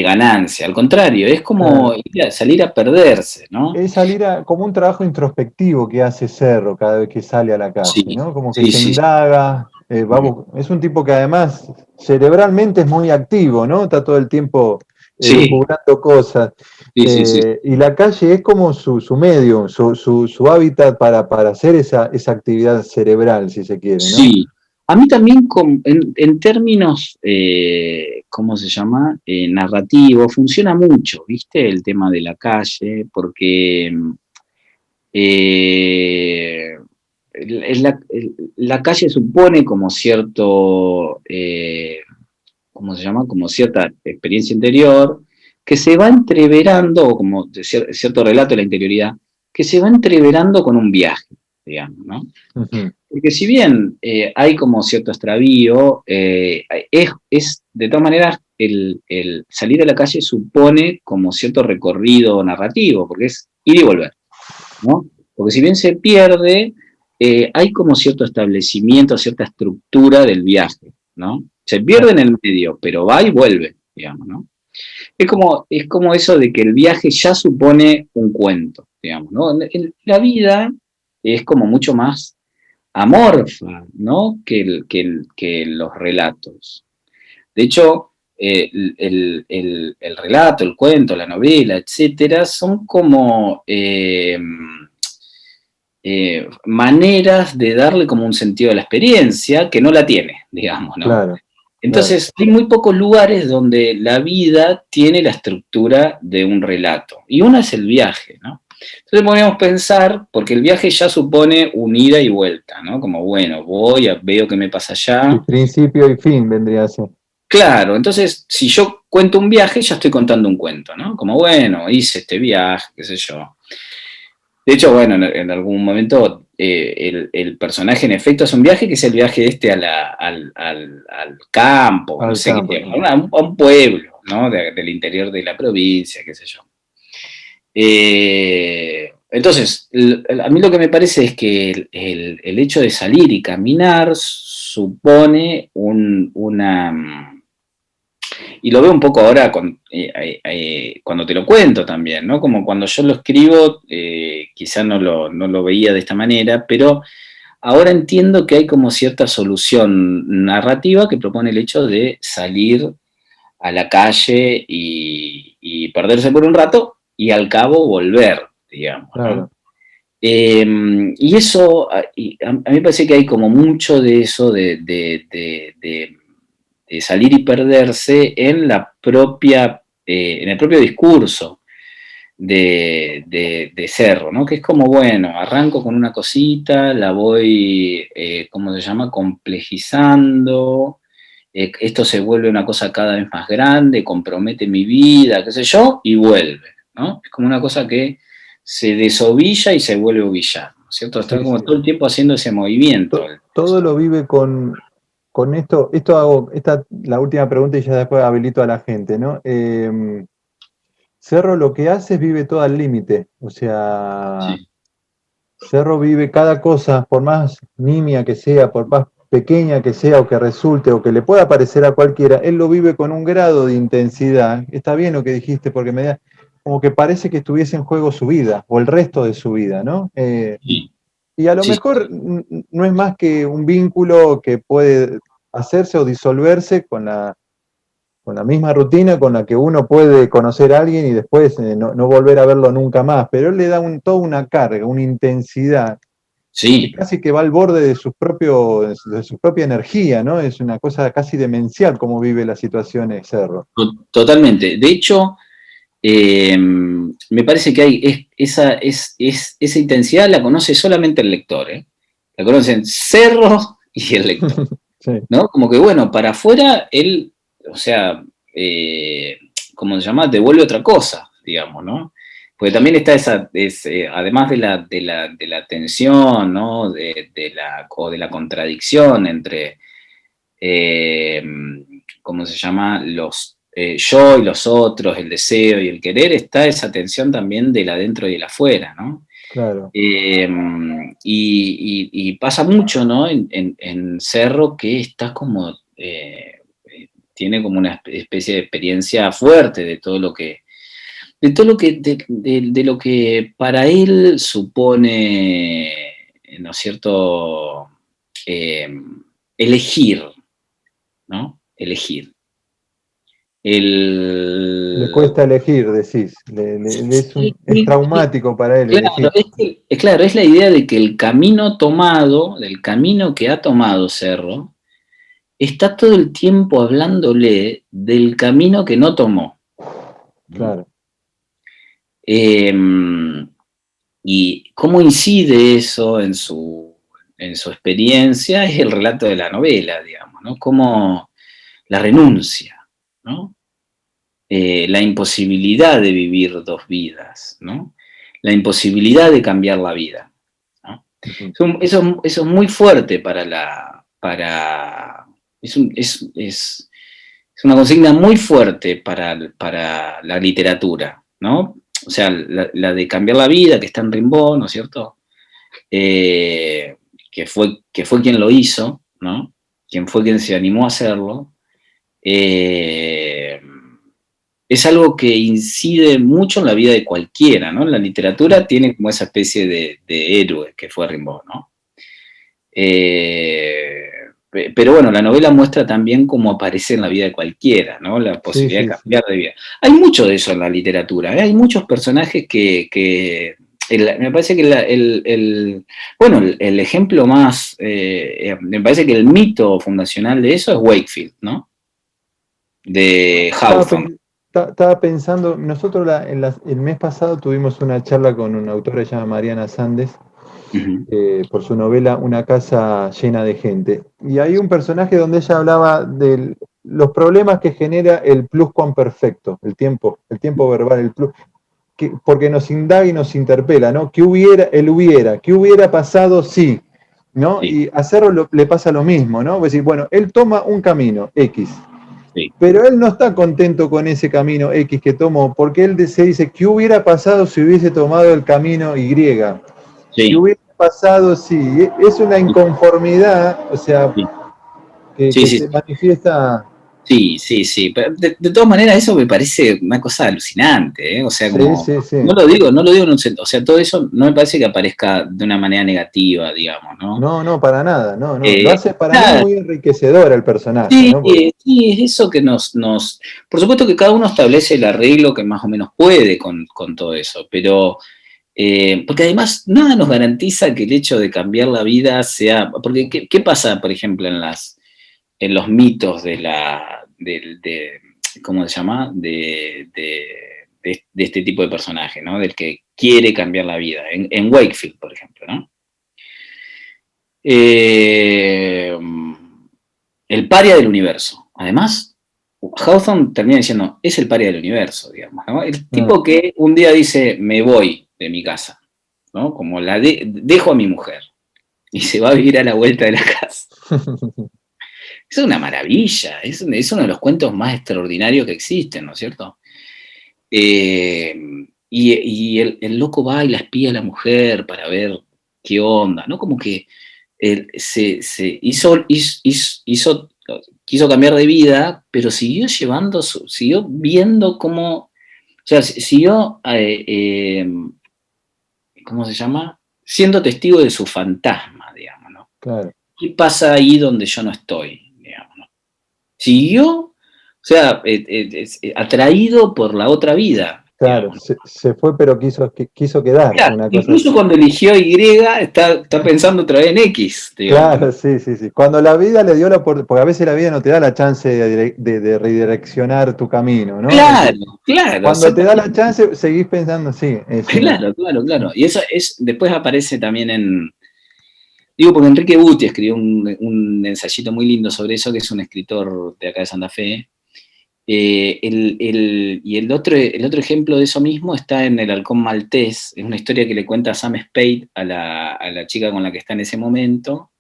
Speaker 2: ganancia. Al contrario, es como
Speaker 1: Claro.
Speaker 2: salir a perderse, ¿no?
Speaker 1: Es salir como un trabajo introspectivo que hace Cerro cada vez que sale a la calle,
Speaker 2: Sí,
Speaker 1: ¿no? Como que
Speaker 2: sí,
Speaker 1: se
Speaker 2: sí.
Speaker 1: indaga, es un tipo que además cerebralmente es muy activo, ¿no? Está todo el tiempo
Speaker 2: Sí,
Speaker 1: lucubrando cosas.
Speaker 2: sí, sí, sí.
Speaker 1: Y la calle es como su medio, su hábitat para hacer esa actividad cerebral, si se quiere, ¿no?
Speaker 2: Sí, a mí también en términos, ¿cómo se llama? Narrativo, funciona mucho, ¿viste? El tema de la calle, porque eh, la calle supone como cierto, ¿cómo se llama? Como cierta experiencia interior que se va entreverando, o como cierto relato de la interioridad, que se va entreverando con un viaje, digamos, ¿no?
Speaker 1: Ujú.
Speaker 2: Porque si bien hay como cierto extravío, es de todas maneras el salir a la calle supone como cierto recorrido narrativo, porque es ir y volver, ¿no? Porque si bien se pierde, hay como cierto establecimiento, cierta estructura del viaje, ¿no? Se pierde en el medio, pero va y vuelve, digamos, ¿no? Es como eso de que el viaje ya supone un cuento, digamos, ¿no? La vida es como mucho más amorfa, ¿no? Que los relatos. De hecho, el relato, el cuento, la novela, etcétera, son como maneras de darle como un sentido a la experiencia que no la tiene, digamos, ¿no?
Speaker 1: Claro, claro.
Speaker 2: Entonces, hay muy pocos lugares donde la vida tiene la estructura de un relato. Y una es el viaje, ¿no? Entonces podríamos pensar, porque el viaje ya supone un ida y vuelta, ¿no? Como, bueno, veo qué me pasa
Speaker 1: Sí,
Speaker 2: allá.
Speaker 1: principio y fin vendría a ser.
Speaker 2: Claro, entonces, si yo cuento un viaje, ya estoy contando un cuento, ¿no? Como, bueno, hice este viaje, qué sé yo. De hecho, bueno, en algún momento el personaje en efecto es un viaje que es el viaje al campo, no
Speaker 1: Al
Speaker 2: sé
Speaker 1: campo.
Speaker 2: qué, a un pueblo, ¿no? Del interior de la provincia, qué sé yo. Entonces, a mí lo que me parece es que el hecho de salir y caminar supone una... Y lo veo un poco ahora cuando te lo cuento también, ¿no? Como cuando yo lo escribo, quizá no lo veía de esta manera, pero ahora entiendo que hay como cierta solución narrativa que propone el hecho de salir a la calle y perderse por un rato y al cabo volver, digamos, ¿no?
Speaker 1: Claro.
Speaker 2: Y eso, a mí me parece que hay como mucho de eso de salir y perderse en la propia, en el propio discurso de Cerro, ¿no? Que es como, bueno, arranco con una cosita, la voy, ¿cómo se llama?, complejizando, esto se vuelve una cosa cada vez más grande, compromete mi vida, qué sé yo, y vuelve, ¿no? Es como una cosa que se desovilla y se vuelve a ovillar, ¿no es cierto? Está
Speaker 1: Sí,
Speaker 2: como
Speaker 1: sí.
Speaker 2: todo el tiempo haciendo ese movimiento.
Speaker 1: Todo lo vive con esto. Esto hago, la última pregunta y ya después habilito a la gente, ¿no? Cerro lo que hace es vive todo al límite. O sea,
Speaker 2: Sí,
Speaker 1: Cerro vive cada cosa, por más nimia que sea, por más pequeña que sea o que resulte o que le pueda parecer a cualquiera, él lo vive con un grado de intensidad. Está bien lo que dijiste, porque me da como que parece que estuviese en juego su vida o el resto de su vida, ¿no?
Speaker 2: sí,
Speaker 1: Y a lo
Speaker 2: sí,
Speaker 1: mejor no es más que un vínculo que puede hacerse o disolverse con la misma rutina con la que uno puede conocer a alguien y después no volver a verlo nunca más, pero él le da toda una carga, una intensidad que
Speaker 2: sí,
Speaker 1: casi que va al borde de de su propia energía, ¿no? Es una cosa casi demencial como vive la situación en Cerro.
Speaker 2: totalmente. De hecho, me parece que esa intensidad la conoce solamente el lector, ¿eh? La conocen Cerro y el lector,
Speaker 1: Sí,
Speaker 2: ¿no? Como que, bueno, para afuera él, o sea, ¿cómo se llama? Devuelve otra cosa, digamos, ¿no? Porque también está además de la tensión, ¿no? O de la contradicción entre, eh, ¿cómo se llama? Los yo y los otros, el deseo y el querer, está esa tensión también del adentro y el afuera, ¿no?
Speaker 1: claro.
Speaker 2: Y pasa mucho, ¿no? En Cerro que está como, tiene como una especie de experiencia fuerte de lo que para él supone, ¿no es cierto? Eh, Elegir, ¿no? Elegir.
Speaker 1: Le
Speaker 2: El,
Speaker 1: cuesta elegir, decís. Es traumático para él
Speaker 2: Claro,
Speaker 1: elegir.
Speaker 2: claro, es la idea de que el camino tomado, del camino que ha tomado Cerro, está todo el tiempo hablándole del camino que no tomó, ¿no?
Speaker 1: Claro.
Speaker 2: Eh, y cómo incide eso en su experiencia es el relato de la novela, digamos, ¿no? Como la renuncia, ¿no? La imposibilidad de vivir dos vidas, ¿no? La imposibilidad de cambiar la vida, ¿no?
Speaker 1: Ujú.
Speaker 2: Eso es muy fuerte es una consigna muy fuerte para la literatura, ¿no? O sea, la de cambiar la vida, que está en Rimbaud, ¿no es cierto? Eh, que fue quien lo hizo, ¿no? Quien fue quien se animó a hacerlo. Eh, es algo que incide mucho en la vida de cualquiera, ¿no? La literatura tiene como esa especie de héroe que fue Rimbaud, ¿no? Eh, pero bueno, la novela muestra también cómo aparece en la vida de cualquiera, ¿no? La
Speaker 1: Sí,
Speaker 2: posibilidad de
Speaker 1: sí, sí.
Speaker 2: cambiar de vida. Hay mucho de eso en la literatura, ¿eh? Hay muchos personajes me parece que bueno, el ejemplo más, me parece que el mito fundacional de eso es Wakefield, ¿no? De
Speaker 1: Estaba,
Speaker 2: Hawthorne.
Speaker 1: estaba pensando, nosotros el mes pasado tuvimos una charla con una autora llamada Mariana Sandes,
Speaker 2: Uh-huh.
Speaker 1: por su novela Una casa llena de gente. Y hay un personaje donde ella hablaba de los problemas que genera el pluscuamperfecto, el tiempo verbal, porque nos indaga y nos interpela, ¿no? ¿Qué hubiera pasado si? ¿No?
Speaker 2: Sí,
Speaker 1: Y a Cerro le pasa lo mismo, ¿no? Es decir, bueno, él toma un camino X,
Speaker 2: sí,
Speaker 1: pero él no está contento con ese camino X que tomó, porque él se dice, ¿qué hubiera pasado si hubiese tomado el camino Y? ¿Qué
Speaker 2: sí,
Speaker 1: hubiera pasado si? Es una inconformidad, o sea,
Speaker 2: sí, sí,
Speaker 1: que
Speaker 2: sí,
Speaker 1: se manifiesta.
Speaker 2: sí, sí, sí. Pero de todas maneras, eso me parece una cosa alucinante, ¿eh? O sea,
Speaker 1: Sí,
Speaker 2: como,
Speaker 1: sí, sí.
Speaker 2: no lo digo en un sentido, o sea, todo eso no me parece que aparezca de una manera negativa, digamos, ¿no?
Speaker 1: No, no, para nada, no, no. Lo hace para mí
Speaker 2: Nada,
Speaker 1: muy enriquecedor el personaje,
Speaker 2: sí,
Speaker 1: ¿no? Porque,
Speaker 2: sí, es eso que por supuesto que cada uno establece el arreglo que más o menos puede con todo eso, pero Porque además nada nos garantiza que el hecho de cambiar la vida sea... Porque ¿qué pasa, por ejemplo, en los mitos ¿cómo se llama? De este tipo de personaje, ¿no? Del que quiere cambiar la vida. En Wakefield, por ejemplo, ¿no? El paria del universo. Además, Hawthorne termina diciendo, es el paria del universo, digamos, ¿no? El tipo que un día dice, me voy de mi casa, ¿no? Como dejo a mi mujer y se va a vivir a la vuelta de la casa. Es una maravilla, es uno de los cuentos más extraordinarios que existen, ¿no es cierto? Y el loco va y la espía a la mujer para ver qué onda, ¿no? Como que quiso cambiar de vida, pero siguió viendo cómo, o sea, siguió, ¿cómo se llama? Siendo testigo de su fantasma, digamos, ¿no?
Speaker 1: Claro.
Speaker 2: ¿Qué pasa ahí donde yo no estoy, digamos, ¿no? Siguió, o sea, atraído por la otra vida.
Speaker 1: Claro, se fue pero quiso quedar.
Speaker 2: Claro,
Speaker 1: Una cosa
Speaker 2: incluso
Speaker 1: así.
Speaker 2: cuando eligió Y, está pensando otra vez en X, digamos.
Speaker 1: Claro, sí. Cuando la vida le dio porque a veces la vida no te da la chance de redireccionar tu camino, ¿no?
Speaker 2: Claro, claro.
Speaker 1: Cuando te da la chance, seguís pensando, sí.
Speaker 2: Claro. Y eso después aparece también digo, porque Enrique Buti escribió un ensayito muy lindo sobre eso, que es un escritor de acá de Santa Fe. Y el otro ejemplo de eso mismo está en El Halcón Maltés. Es una historia que le cuenta Sam Spade a la chica con la que está en ese momento,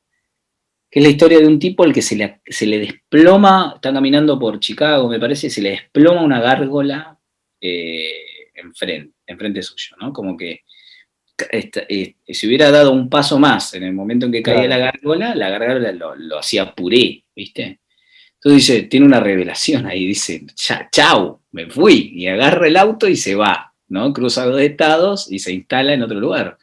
Speaker 2: que es la historia de un tipo al que se le desploma, está caminando por Chicago, me parece, y se le desploma una gárgola enfrente suyo, ¿no? Como que si hubiera dado un paso más en el momento en que caía la gárgola lo hacía puré, ¿viste? Entonces dice, tiene una revelación ahí, dice, chau, me fui, y agarra el auto y se va, ¿no? Cruza 2 estados y se instala en otro lugar.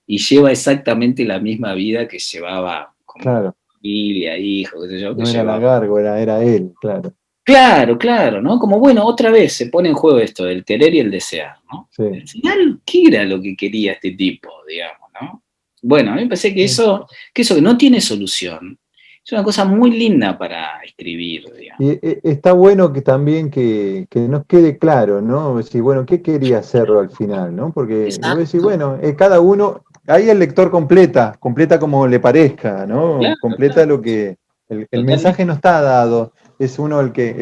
Speaker 2: Y lleva exactamente la misma vida que llevaba como familia, hijo, qué sé yo.
Speaker 1: No era la gárgola, era él, claro.
Speaker 2: Claro, ¿no? Como, bueno, otra vez se pone en juego esto del querer y el desear, ¿no?
Speaker 1: Sí.
Speaker 2: Al final, ¿qué era lo que quería este tipo, digamos, ¿no? Bueno, a mí me parece que eso que no tiene solución, es una cosa muy linda para escribir, digamos.
Speaker 1: Y está bueno que también que nos quede claro, ¿no? Decir, bueno, ¿qué quería hacerlo al final, ¿no? Porque vos decís, bueno, cada uno, ahí el lector completa como le parezca, ¿no?
Speaker 2: Claro,
Speaker 1: completa lo que, el mensaje no está dado, es uno el que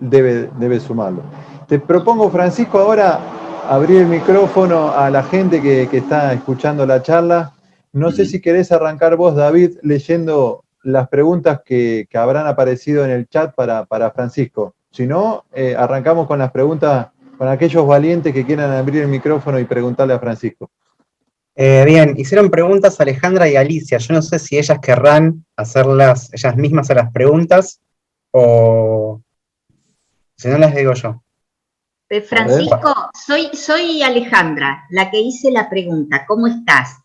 Speaker 1: debe sumarlo. Te propongo, Francisco, ahora abrir el micrófono a la gente que está escuchando la charla. No sé si querés arrancar vos, David, leyendo las preguntas que habrán aparecido en el chat para Francisco. Si no, arrancamos con las preguntas, con aquellos valientes que quieran abrir el micrófono y preguntarle a Francisco.
Speaker 3: Bien, hicieron preguntas Alejandra y Alicia. Yo no sé si ellas querrán hacerlas ellas mismas a las preguntas o si no las digo yo.
Speaker 4: Francisco, soy Alejandra, la que hice la pregunta. ¿Cómo estás?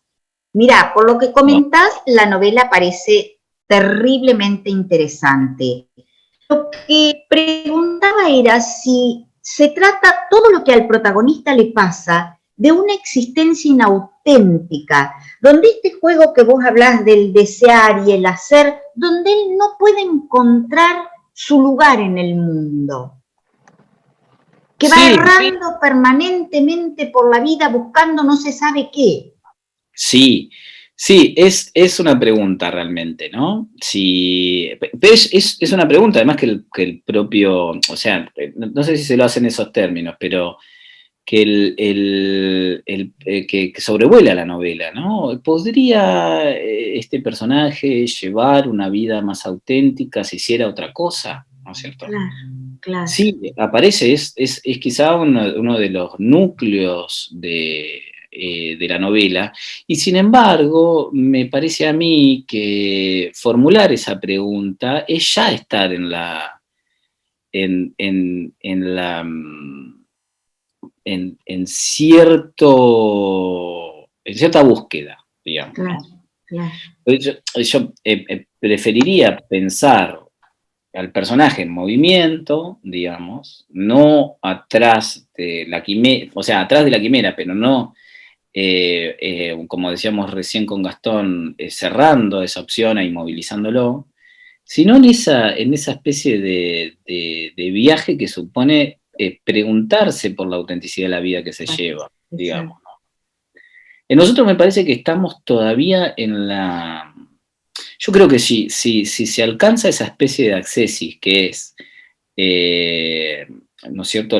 Speaker 4: Mirá, por lo que comentás, la novela parece terriblemente interesante. Lo que preguntaba era si se trata todo lo que al protagonista le pasa de una existencia inauténtica, donde este juego que vos hablás del desear y el hacer, donde él no puede encontrar su lugar en el mundo, que va errando permanentemente por la vida buscando no se sabe qué.
Speaker 2: Sí, es una pregunta realmente, ¿no? Pero es una pregunta, además que el propio, o sea, no sé si se lo hacen esos términos, pero que que sobrevuela la novela, ¿no? ¿Podría este personaje llevar una vida más auténtica si hiciera otra cosa? ¿No es cierto?
Speaker 4: Claro.
Speaker 2: Sí, aparece, es quizá uno de los núcleos de la novela, y sin embargo, me parece a mí que formular esa pregunta es ya estar en cierta búsqueda, digamos.
Speaker 4: Claro.
Speaker 2: Yo preferiría pensar al personaje en movimiento, digamos, no atrás de la quimera, o sea, atrás de la quimera, pero no como decíamos recién con Gastón, cerrando esa opción e inmovilizándolo, sino en esa especie de viaje que supone preguntarse por la autenticidad de la vida que se lleva, digamos, ¿no? En nosotros me parece que estamos todavía en la... Yo creo que si se alcanza esa especie de accesis, que es, ¿no es cierto?,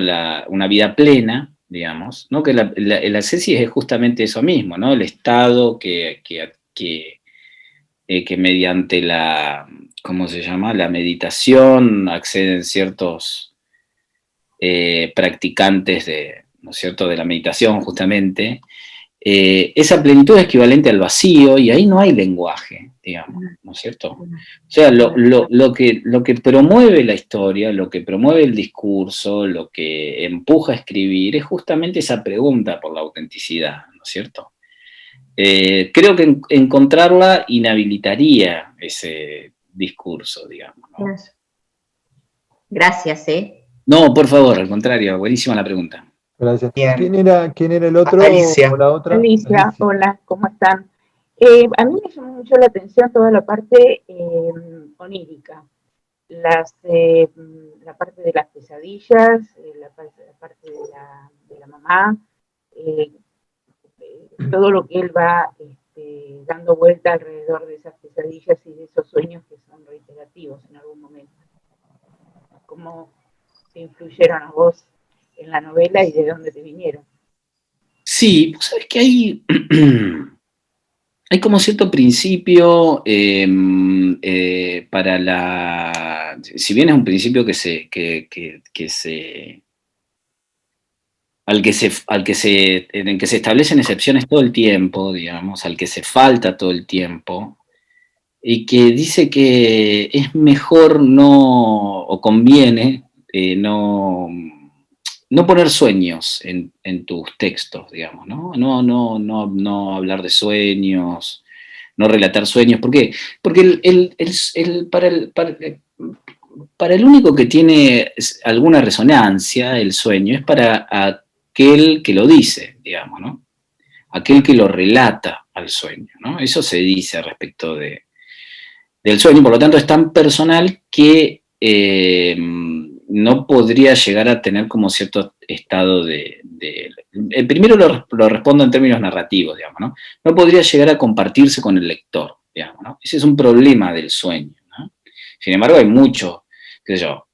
Speaker 2: una vida plena, digamos, ¿no? Que el accesis es justamente eso mismo, ¿no? El estado que mediante la, ¿cómo se llama?, la meditación acceden ciertos practicantes ¿no es cierto?, de la meditación justamente. Esa plenitud es equivalente al vacío y ahí no hay lenguaje, digamos, ¿no es cierto? O sea, lo que promueve la historia, lo que promueve el discurso, lo que empuja a escribir es justamente esa pregunta por la autenticidad, ¿no es cierto? Creo que encontrarla inhabilitaría ese discurso, digamos, ¿no?
Speaker 4: Gracias,
Speaker 2: No, por favor, al contrario, buenísima la pregunta.
Speaker 1: Gracias.
Speaker 3: Bien.
Speaker 1: ¿Quién era el otro
Speaker 3: Alicia.
Speaker 1: o la otra?
Speaker 5: Alicia, hola, ¿cómo están? A mí me llamó mucho la atención toda la parte onírica, la parte de las pesadillas, la parte de la mamá, todo lo que él va dando vuelta alrededor de esas pesadillas y de esos sueños que son reiterativos en algún momento. ¿Cómo te influyeron a vos en la novela y de dónde te vinieron?
Speaker 2: Sí, vos sabés que hay como cierto principio para la... Si bien es un principio en el que se establecen excepciones todo el tiempo, digamos, al que se falta todo el tiempo, y que dice que es mejor o conviene no poner sueños en tus textos, digamos, ¿no? No hablar de sueños, no relatar sueños. ¿Por qué? Porque para el único que tiene alguna resonancia, el sueño, es para aquel que lo dice, digamos, ¿no? Aquel que lo relata al sueño, ¿no? Eso se dice respecto del sueño, por lo tanto es tan personal que no podría llegar a tener como cierto estado primero lo respondo en términos narrativos, digamos, ¿no? No podría llegar a compartirse con el lector, digamos, ¿no? Ese es un problema del sueño, ¿no? Sin embargo, hay mucho, qué sé yo,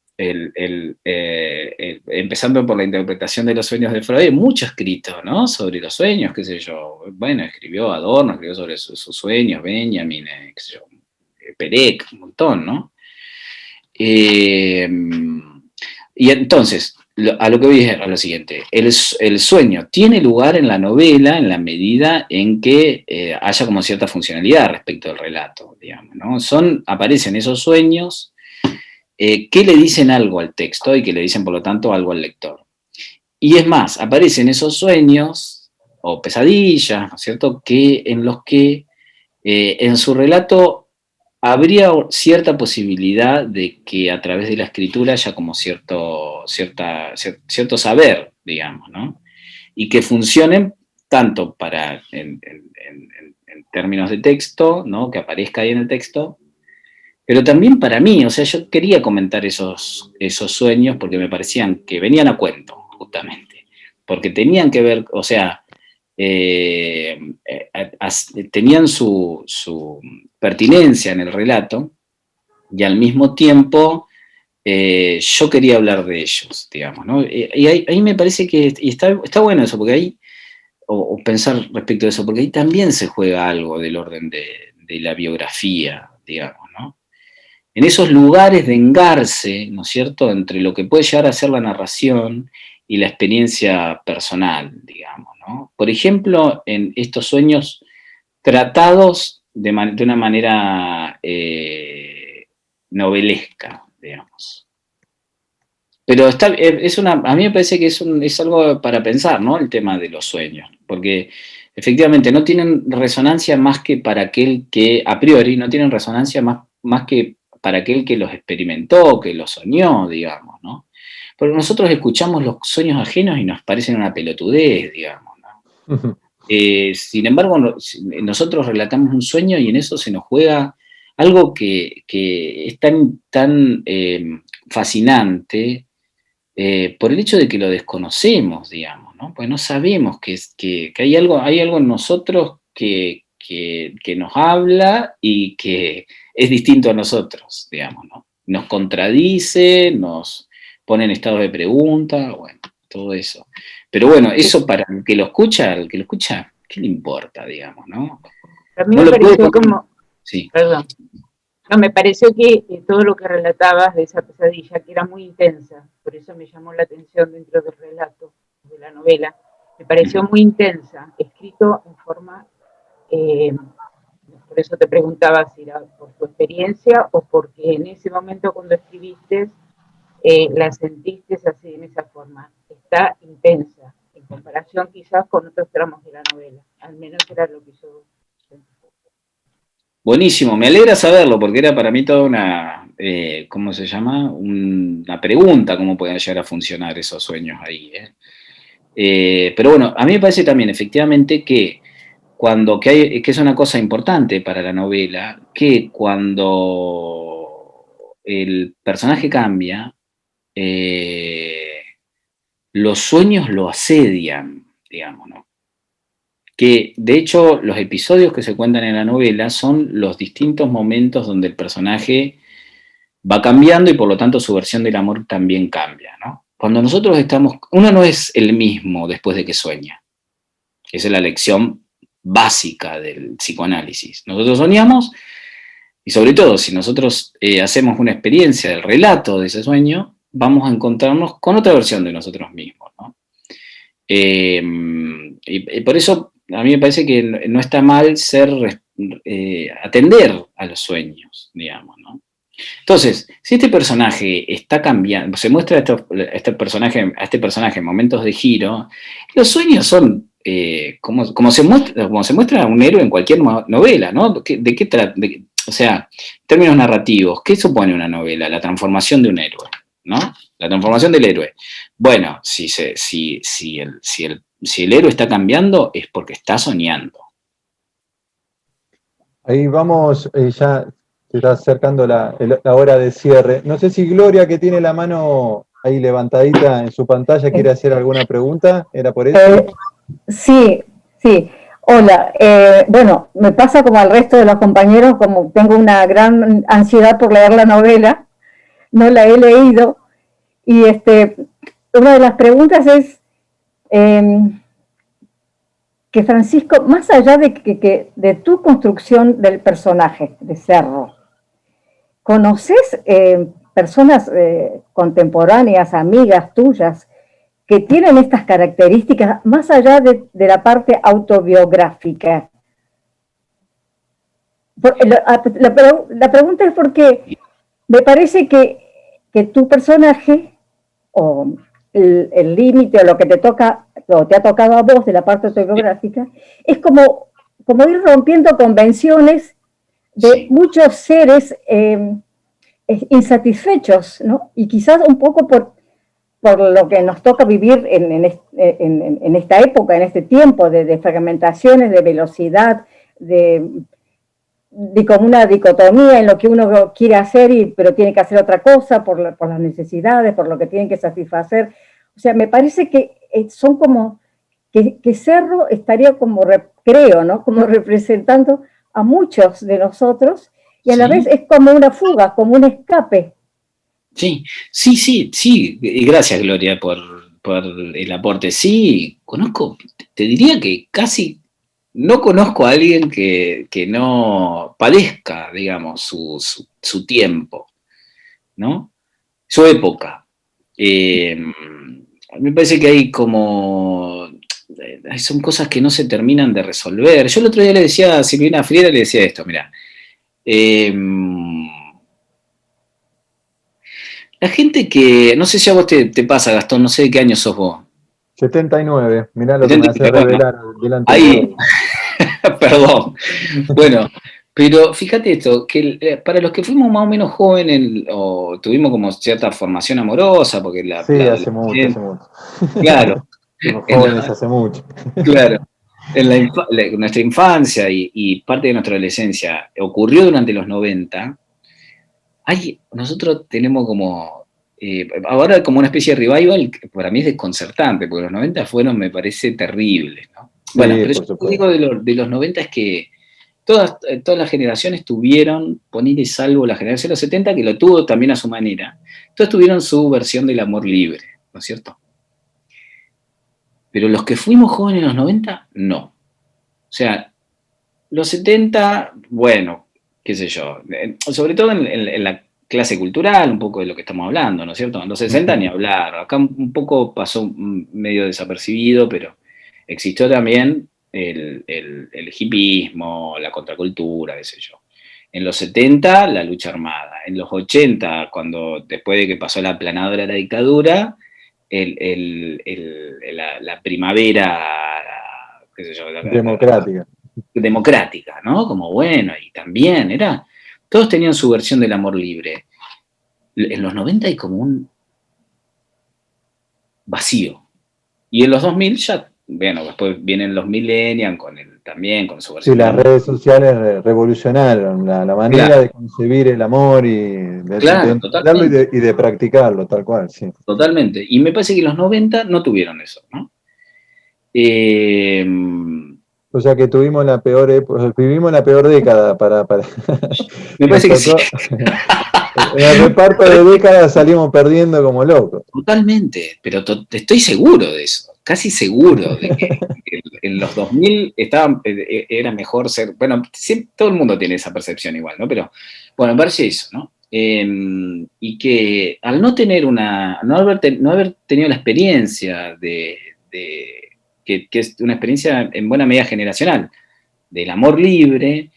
Speaker 2: empezando por la interpretación de los sueños de Freud, hay mucho escrito, ¿no?, sobre los sueños, qué sé yo. Bueno, escribió Adorno, escribió sobre sus sueños, Benjamin, qué sé yo, Perec, un montón, ¿no? Y entonces, a lo que voy a lo siguiente, el sueño tiene lugar en la novela en la medida en que haya como cierta funcionalidad respecto del relato, digamos, ¿no? Aparecen esos sueños que le dicen algo al texto y que le dicen, por lo tanto, algo al lector. Y es más, aparecen esos sueños o pesadillas, ¿no es cierto?, en los que en su relato habría cierta posibilidad de que a través de la escritura haya como cierto saber, digamos, ¿no? Y que funcionen tanto en términos de texto, ¿no?, que aparezca ahí en el texto, pero también para mí. O sea, yo quería comentar esos sueños porque me parecían que venían a cuento, justamente, porque tenían que ver, o sea, tenían su pertinencia en el relato y al mismo tiempo yo quería hablar de ellos, digamos, ¿no? Y ahí me parece que está bueno eso, porque ahí, o pensar respecto a eso, porque ahí también se juega algo del orden de la biografía, digamos, ¿no? En esos lugares de engarce, ¿no es cierto?, entre lo que puede llegar a ser la narración y la experiencia personal, digamos, ¿no? Por ejemplo, en estos sueños tratados de una manera novelesca, digamos. Pero a mí me parece que es algo para pensar, ¿no?, el tema de los sueños, porque efectivamente no tienen resonancia más que para aquel que, a priori, no tienen resonancia más que para aquel que los experimentó, que los soñó, digamos, ¿no? Porque nosotros escuchamos los sueños ajenos y nos parecen una pelotudez, digamos, ¿no? Sin embargo, nosotros relatamos un sueño y en eso se nos juega algo que es tan fascinante por el hecho de que lo desconocemos, digamos, ¿no? Pues no sabemos que hay algo en nosotros que nos habla y que es distinto a nosotros, digamos, ¿no? Nos contradice, nos pone en estado de pregunta, bueno, todo eso. Pero bueno, eso para el que lo escucha, ¿qué le importa, digamos, no?
Speaker 5: A mí
Speaker 2: No
Speaker 5: me
Speaker 2: lo
Speaker 5: pareció
Speaker 2: puedo-
Speaker 5: como,
Speaker 2: Sí,
Speaker 5: perdón, no, me pareció que todo lo que relatabas de esa pesadilla, que era muy intensa, por eso me llamó la atención dentro del relato, de la novela, me pareció muy intensa, escrito en forma, por eso te preguntaba si era por tu experiencia o porque en ese momento cuando escribiste la sentiste así, en esa forma. Está intensa, en comparación quizás con otros tramos de la novela, al menos era lo que yo sentí.
Speaker 2: buenísimo, me alegra saberlo porque era para mí toda una, ¿cómo se llama? Una pregunta, cómo pueden llegar a funcionar esos sueños ahí. Pero bueno, a mí me parece también efectivamente que que es una cosa importante para la novela, que cuando el personaje cambia, los sueños lo asedian, digamos, ¿no? Que de hecho los episodios que se cuentan en la novela son los distintos momentos donde el personaje va cambiando y por lo tanto su versión del amor también cambia, ¿no? Cuando nosotros uno no es el mismo después de que sueña. Esa es la lección básica del psicoanálisis. Nosotros soñamos y sobre todo si nosotros hacemos una experiencia del relato de ese sueño, vamos a encontrarnos con otra versión de nosotros mismos, ¿no? Y por eso a mí me parece que no está mal atender a los sueños, digamos, ¿no? Entonces, si este personaje está cambiando, se muestra a este personaje en momentos de giro, los sueños son como se muestra un héroe en cualquier novela, ¿no? ¿De qué trata? O sea, en términos narrativos, ¿qué supone una novela? La transformación de un héroe, ¿no? La transformación del héroe. Bueno, si el héroe está cambiando es porque está soñando.
Speaker 1: Ahí vamos, ya se está acercando la hora de cierre. No sé si Gloria, que tiene la mano ahí levantadita en su pantalla, quiere hacer alguna pregunta. ¿Era por eso?
Speaker 6: Sí. Hola, bueno, me pasa como al resto de los compañeros, como tengo una gran ansiedad por leer la novela, no la he leído, y una de las preguntas es que Francisco, más allá de tu construcción del personaje de Cerro, ¿conoces personas contemporáneas, amigas tuyas, que tienen estas características, más allá de la parte autobiográfica? La pregunta es porque me parece que tu personaje, o el límite, o lo que te toca, o te ha tocado a vos de la parte autobiográfica, es como ir rompiendo convenciones de muchos seres insatisfechos, ¿no? Y quizás un poco por lo que nos toca vivir en esta época, en este tiempo de fragmentaciones, de velocidad, de como una dicotomía en lo que uno quiere hacer, pero tiene que hacer otra cosa por las necesidades, por lo que tienen que satisfacer. O sea, me parece que son como, que Cerro estaría como, creo, ¿no? Como representando a muchos de nosotros, y a la vez es como una fuga, como un escape.
Speaker 2: Sí. Y gracias, Gloria, por el aporte. Sí, conozco, te diría que casi no conozco a alguien que no padezca, digamos, su tiempo, ¿no? Su época. Me parece que hay son cosas que no se terminan de resolver. Yo el otro día le decía a Silvina Friera, le decía esto, mira, la gente que, no sé si a vos te pasa, Gastón, no sé de qué año sos vos.
Speaker 1: 79, mirá lo que me hace revelar delante
Speaker 2: ahí, perdón. Bueno, pero fíjate esto, que para los que fuimos más o menos jóvenes o tuvimos como cierta formación amorosa, porque
Speaker 1: hace mucho.
Speaker 2: Claro.
Speaker 1: Los jóvenes hace mucho.
Speaker 2: Claro. nuestra infancia y parte de nuestra adolescencia ocurrió durante los 90, nosotros tenemos como, ahora como una especie de revival que para mí es desconcertante, porque los 90 fueron, me parece, terribles, ¿no? Bueno,
Speaker 1: Sí,
Speaker 2: pero yo lo que digo de los 90 es que todas las generaciones tuvieron, poner y salvo la generación de los 70, que lo tuvo también a su manera, todos tuvieron su versión del amor libre, ¿no es cierto? Pero los que fuimos jóvenes en los 90, no. O sea, los 70, bueno, qué sé yo, sobre todo en la clase cultural, un poco de lo que estamos hablando, ¿no es cierto? En los 60 ni hablar, acá un poco pasó medio desapercibido, pero existió también el hippismo, la contracultura, qué sé yo. En los 70, la lucha armada. En los 80, después de que pasó la aplanadora de la dictadura, la primavera, qué sé yo, democrática, ¿no? Como bueno, y también todos tenían su versión del amor libre. En los 90 hay como un vacío. Y en los 2000 ya, bueno, después vienen los millennials también con su versión.
Speaker 1: Sí, las redes sociales revolucionaron la manera de concebir el amor y de practicarlo, tal cual, sí.
Speaker 2: Totalmente. Y me parece que los 90 no tuvieron eso, ¿no?
Speaker 1: O sea que vivimos la peor década para...
Speaker 2: Me parece que sí.
Speaker 1: En el reparto de décadas salimos perdiendo como locos.
Speaker 2: Totalmente, pero estoy seguro de eso, casi seguro de que en los 2000 era mejor ser... Bueno, todo el mundo tiene esa percepción igual, ¿no? Pero, bueno, me parece eso, ¿no? Y que al no haber tenido la experiencia que es una experiencia en buena medida generacional, del amor libre,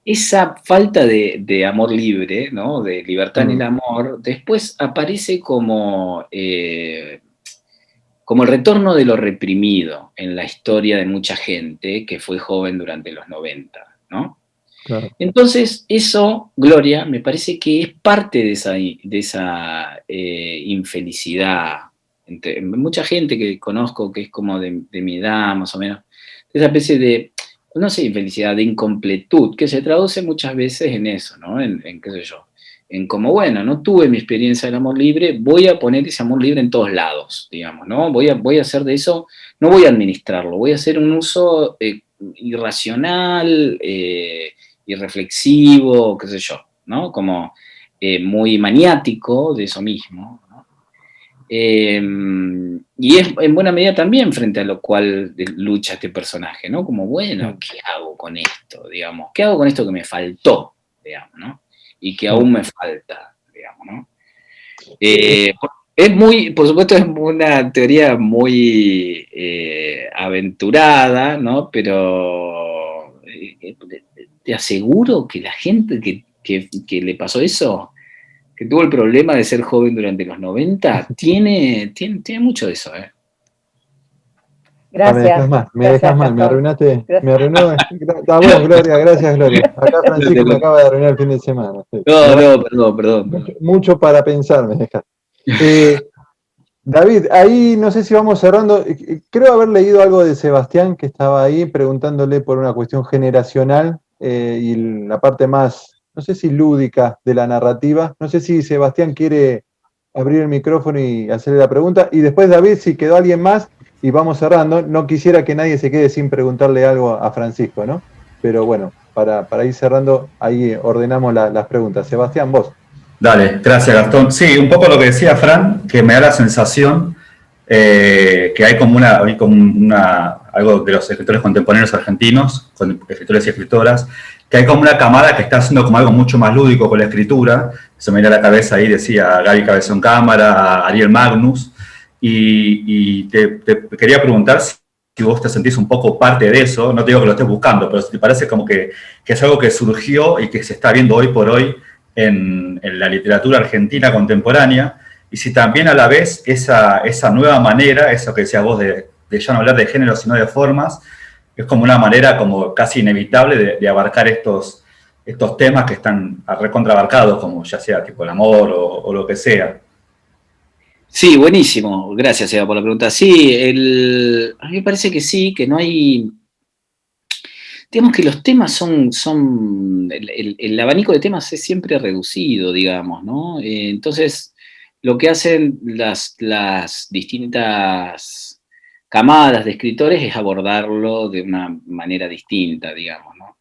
Speaker 2: esa falta de amor libre, ¿no? De libertad en el amor, después aparece como el retorno de lo reprimido en la historia de mucha gente que fue joven durante los 90, ¿no?
Speaker 1: Claro.
Speaker 2: Entonces, eso, Gloria, me parece que es parte de esa infelicidad. Mucha gente que conozco que es como de mi edad, más o menos, esa especie de, no sé, infelicidad, de incompletud, que se traduce muchas veces en eso, ¿no? En qué sé yo, en como, bueno, no tuve mi experiencia del amor libre, voy a poner ese amor libre en todos lados, digamos, ¿no? Voy a hacer de eso, no voy a administrarlo, voy a hacer un uso irracional, irreflexivo, qué sé yo, ¿no? Como muy maniático de eso mismo, ¿no? Y es en buena medida también frente a lo cual lucha este personaje, ¿no? Como, bueno, ¿qué hago con esto, digamos? ¿Qué hago con esto que me faltó, digamos, ¿no? Y que aún me falta, digamos, ¿no? Es muy, por supuesto, es una teoría muy aventurada, ¿no? Pero te aseguro que la gente que le pasó eso, que tuvo el problema de ser joven durante los 90, tiene mucho de eso, ¿eh?
Speaker 6: Gracias.
Speaker 1: Me dejas mal, me arruinaste. Me arruinó. Está bueno, Gloria, gracias, Gloria. Acá Francisco me acaba de arruinar el fin de semana. Sí.
Speaker 2: Perdón.
Speaker 1: Mucho para pensar me dejas. David, ahí no sé si vamos cerrando. Creo haber leído algo de Sebastián, que estaba ahí preguntándole por una cuestión generacional y la parte más, no sé si lúdica de la narrativa. No sé si Sebastián quiere abrir el micrófono y hacerle la pregunta. Y después, David, si quedó alguien más, y vamos cerrando. No quisiera que nadie se quede sin preguntarle algo a Francisco, ¿no? Pero bueno, para ir cerrando, ahí ordenamos las preguntas. Sebastián, vos.
Speaker 7: Dale, gracias, Gastón. Sí, un poco lo que decía Fran, que me da la sensación que hay como algo de los escritores contemporáneos argentinos, con escritores y escritoras, que hay como una camada que está haciendo como algo mucho más lúdico con la escritura. Se me viene a la cabeza ahí, decía Gaby Cabezón Cámara, Ariel Magnus, y te quería preguntar si vos te sentís un poco parte de eso. No te digo que lo estés buscando, pero si te parece como que es algo que surgió y que se está viendo hoy por hoy en la literatura argentina contemporánea, y si también a la vez esa nueva manera, eso que decías vos de ya no hablar de género sino de formas, es como una manera como casi inevitable de abarcar estos temas que están recontraabarcados, como ya sea tipo el amor o lo que sea.
Speaker 2: Sí, buenísimo. Gracias, Eva, por la pregunta. Sí, a mí me parece que sí, que no hay digamos que los temas el abanico de temas es siempre reducido, digamos, ¿no? Entonces, lo que hacen las distintas camadas de escritores es abordarlo de una manera distinta, digamos, ¿no?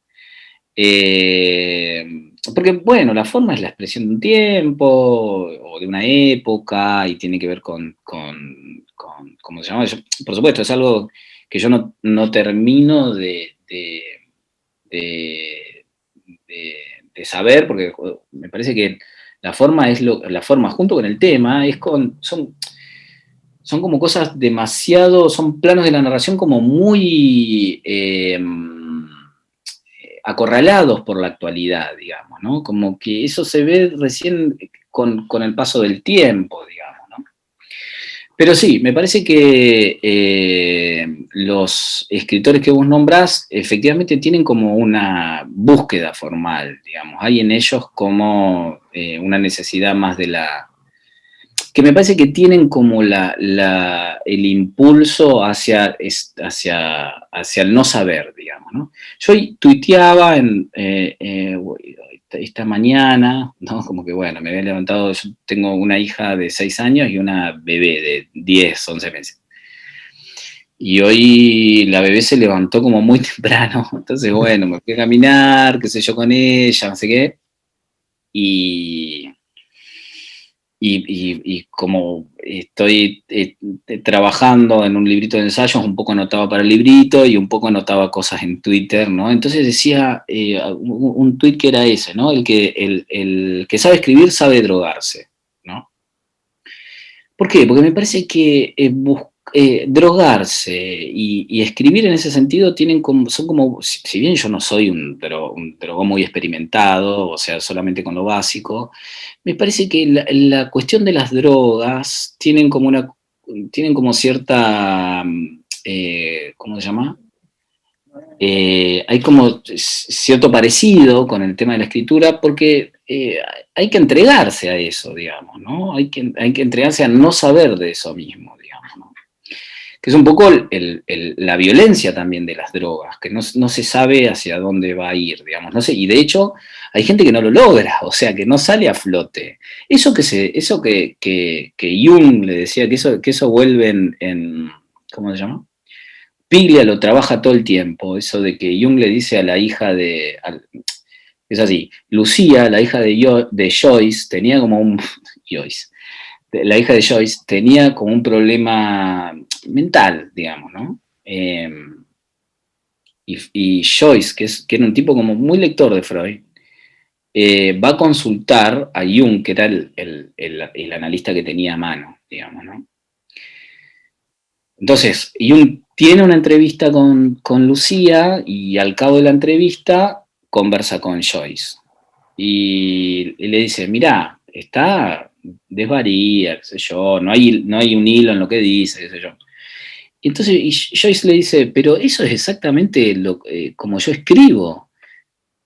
Speaker 2: Porque, bueno, la forma es la expresión de un tiempo o de una época y tiene que ver con ¿cómo se llama? Por supuesto, es algo que yo no termino de saber, porque me parece que la forma la forma junto con el tema son como cosas demasiado, son planos de la narración como muy acorralados por la actualidad, digamos, ¿no? Como que eso se ve recién con el paso del tiempo, digamos, ¿no? Pero sí, me parece que los escritores que vos nombrás efectivamente tienen como una búsqueda formal, digamos. Hay en ellos como una necesidad más de que me parece que tienen como el impulso hacia el no saber, digamos, ¿no? Yo tuiteaba esta mañana, ¿no? Como que, bueno, me había levantado, yo tengo una hija de 6 años y una bebé de 10, 11 meses. Y hoy la bebé se levantó como muy temprano, entonces, bueno, me fui a caminar, qué sé yo, con ella, no sé qué, y como estoy trabajando en un librito de ensayos, un poco anotaba para el librito y un poco anotaba cosas en Twitter, ¿no? Entonces decía un tuit que era ese, ¿no? El que sabe escribir sabe drogarse, ¿no? ¿Por qué? Porque me parece que drogarse y escribir en ese sentido son como, si bien yo no soy un drogón muy experimentado, o sea, solamente con lo básico, me parece que la cuestión de las drogas tienen como cierta, ¿cómo se llama? Hay como cierto parecido con el tema de la escritura porque hay que entregarse a eso, digamos, ¿no? Hay que entregarse a no saber de eso mismo, digamos, ¿no? Que es un poco la violencia también de las drogas, que no se sabe hacia dónde va a ir, digamos, no sé, y de hecho hay gente que no lo logra, o sea, que no sale a flote. Eso que Jung le decía, que eso vuelve ¿cómo se llama? Piglia lo trabaja todo el tiempo, eso de que Jung le dice a la hija es así, Lucía, la hija de Joyce, tenía como un... Joyce. La hija de Joyce tenía como un mental, digamos, ¿no? Y Joyce, que era un tipo como muy lector de Freud, va a consultar a Jung, que era el analista que tenía a mano, digamos, ¿no? Entonces, Jung tiene una entrevista con Lucía y al cabo de la entrevista conversa con Joyce. Y le dice, mirá, está desvaría, qué sé yo, no hay un hilo en lo que dice, qué sé yo. Y entonces Joyce le dice, pero eso es exactamente como yo escribo.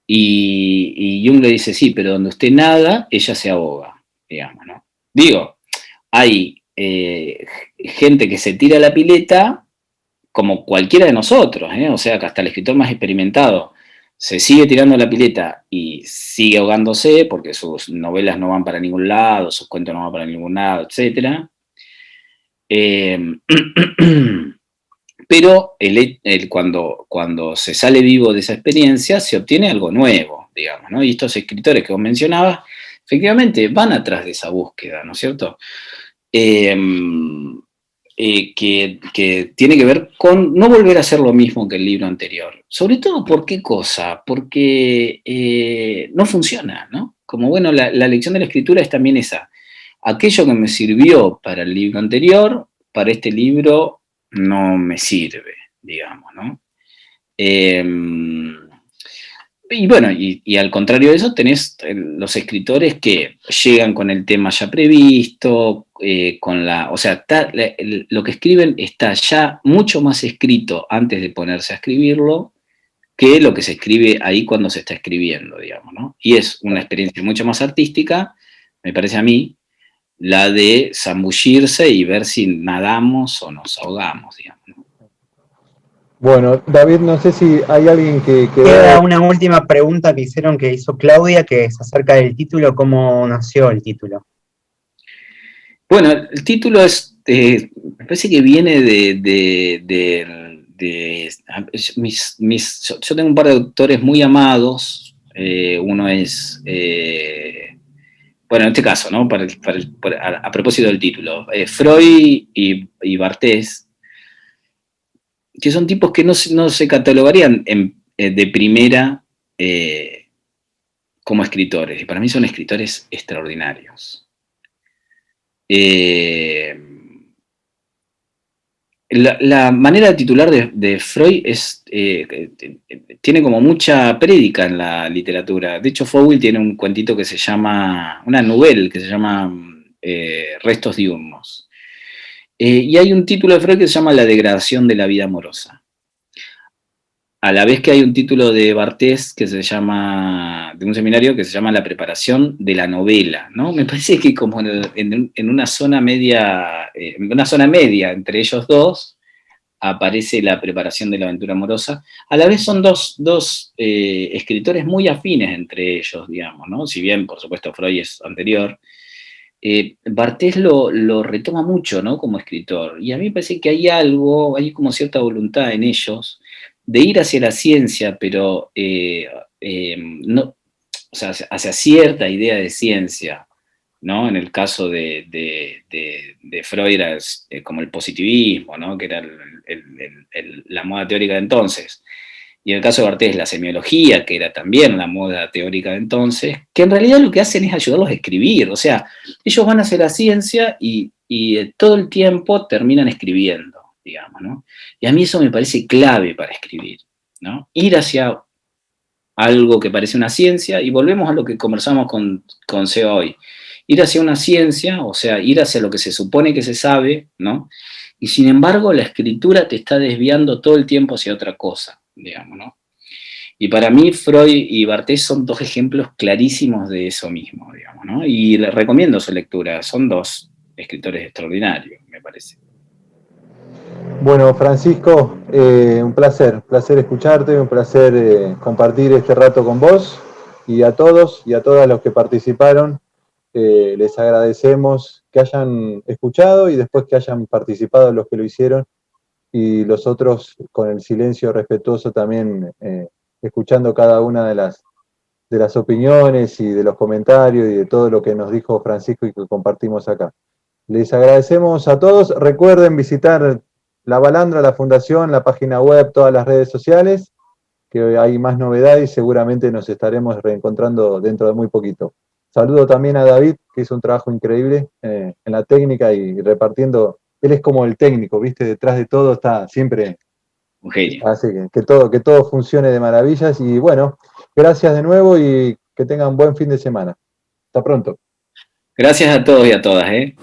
Speaker 2: Y Jung le dice, sí, pero donde usted nada, ella se ahoga, digamos, ¿no? Digo, hay gente que se tira a la pileta como cualquiera de nosotros, o sea, que hasta el escritor más experimentado se sigue tirando a la pileta y sigue ahogándose porque sus novelas no van para ningún lado, sus cuentos no van para ningún lado, etc. Pero cuando se sale vivo de esa experiencia, se obtiene algo nuevo, digamos, ¿no? Y estos escritores que vos mencionabas, efectivamente, van atrás de esa búsqueda, ¿no es cierto? Que tiene que ver con no volver a hacer lo mismo que el libro anterior. Sobre todo, ¿por qué cosa? Porque no funciona, ¿no? Como, bueno, la lección de la escritura es también esa. Aquello que me sirvió para el libro anterior, para este libro no me sirve, digamos, ¿no? Y bueno, y al contrario de eso tenés los escritores que llegan con el tema ya previsto, o sea, lo que escriben está ya mucho más escrito antes de ponerse a escribirlo que lo que se escribe ahí cuando se está escribiendo, digamos, ¿no? Y es una experiencia mucho más artística, me parece a mí, la de zambullirse y ver si nadamos o nos ahogamos, digamos, ¿no?
Speaker 1: Bueno, David, no sé si hay alguien que...
Speaker 3: Queda una última pregunta que hizo Claudia, que es acerca del título, ¿cómo nació el título?
Speaker 2: Bueno, el título es, me parece que viene yo tengo un par de autores muy amados, uno es, bueno, en este caso, ¿no? A propósito del título, Freud y Barthes, que son tipos que no se catalogarían de primera como escritores, y para mí son escritores extraordinarios. La manera de titular de Freud tiene como mucha prédica en la literatura. De hecho, Fowell tiene un cuentito que se llama, una novela que se llama Restos diurnos. Y hay un título de Freud que se llama La degradación de la vida amorosa. A la vez que hay un título de Barthes que se llama, de un seminario que se llama La preparación de la novela, ¿no? Me parece que como en una zona media, entre ellos dos, aparece la preparación de la aventura amorosa. A la vez son dos escritores muy afines entre ellos, digamos, ¿no? Si bien, por supuesto, Freud es anterior. Barthes lo retoma mucho, ¿no? Como escritor. Y a mí me parece que hay como cierta voluntad en ellos de ir hacia la ciencia, pero no, o sea, hacia cierta idea de ciencia, ¿no? En el caso de Freud era como el positivismo, ¿no? Que era la moda teórica de entonces. Y en el caso de Barthes, la semiología, que era también la moda teórica de entonces, que en realidad lo que hacen es ayudarlos a escribir. O sea, ellos van hacia la ciencia y todo el tiempo terminan escribiendo, digamos, ¿no? Y a mí eso me parece clave para escribir, ¿no? Ir hacia algo que parece una ciencia, y volvemos a lo que conversamos con Seba hoy. Ir hacia una ciencia, o sea, ir hacia lo que se supone que se sabe, ¿no? Y sin embargo, la escritura te está desviando todo el tiempo hacia otra cosa, digamos, ¿no? Y para mí, Freud y Barthes son dos ejemplos clarísimos de eso mismo, digamos, ¿no? Y les recomiendo su lectura, son dos escritores extraordinarios, me parece.
Speaker 1: Bueno, Francisco, un placer escucharte, un placer compartir este rato con vos, y a todos y a todas los que participaron, les agradecemos que hayan escuchado y después que hayan participado los que lo hicieron, y los otros con el silencio respetuoso también, escuchando cada una de las opiniones y de los comentarios y de todo lo que nos dijo Francisco y que compartimos acá. Les agradecemos a todos. Recuerden visitar La Balandra, la fundación, la página web, todas las redes sociales, que hay más novedades y seguramente nos estaremos reencontrando dentro de muy poquito. Saludo también a David, que hizo un trabajo increíble en la técnica y repartiendo. Él es como el técnico, ¿viste? Detrás de todo está siempre
Speaker 2: un genio.
Speaker 1: Así que todo funcione de maravillas. Y bueno, gracias de nuevo y que tengan buen fin de semana. Hasta pronto.
Speaker 2: Gracias a todos y a todas, ¿eh?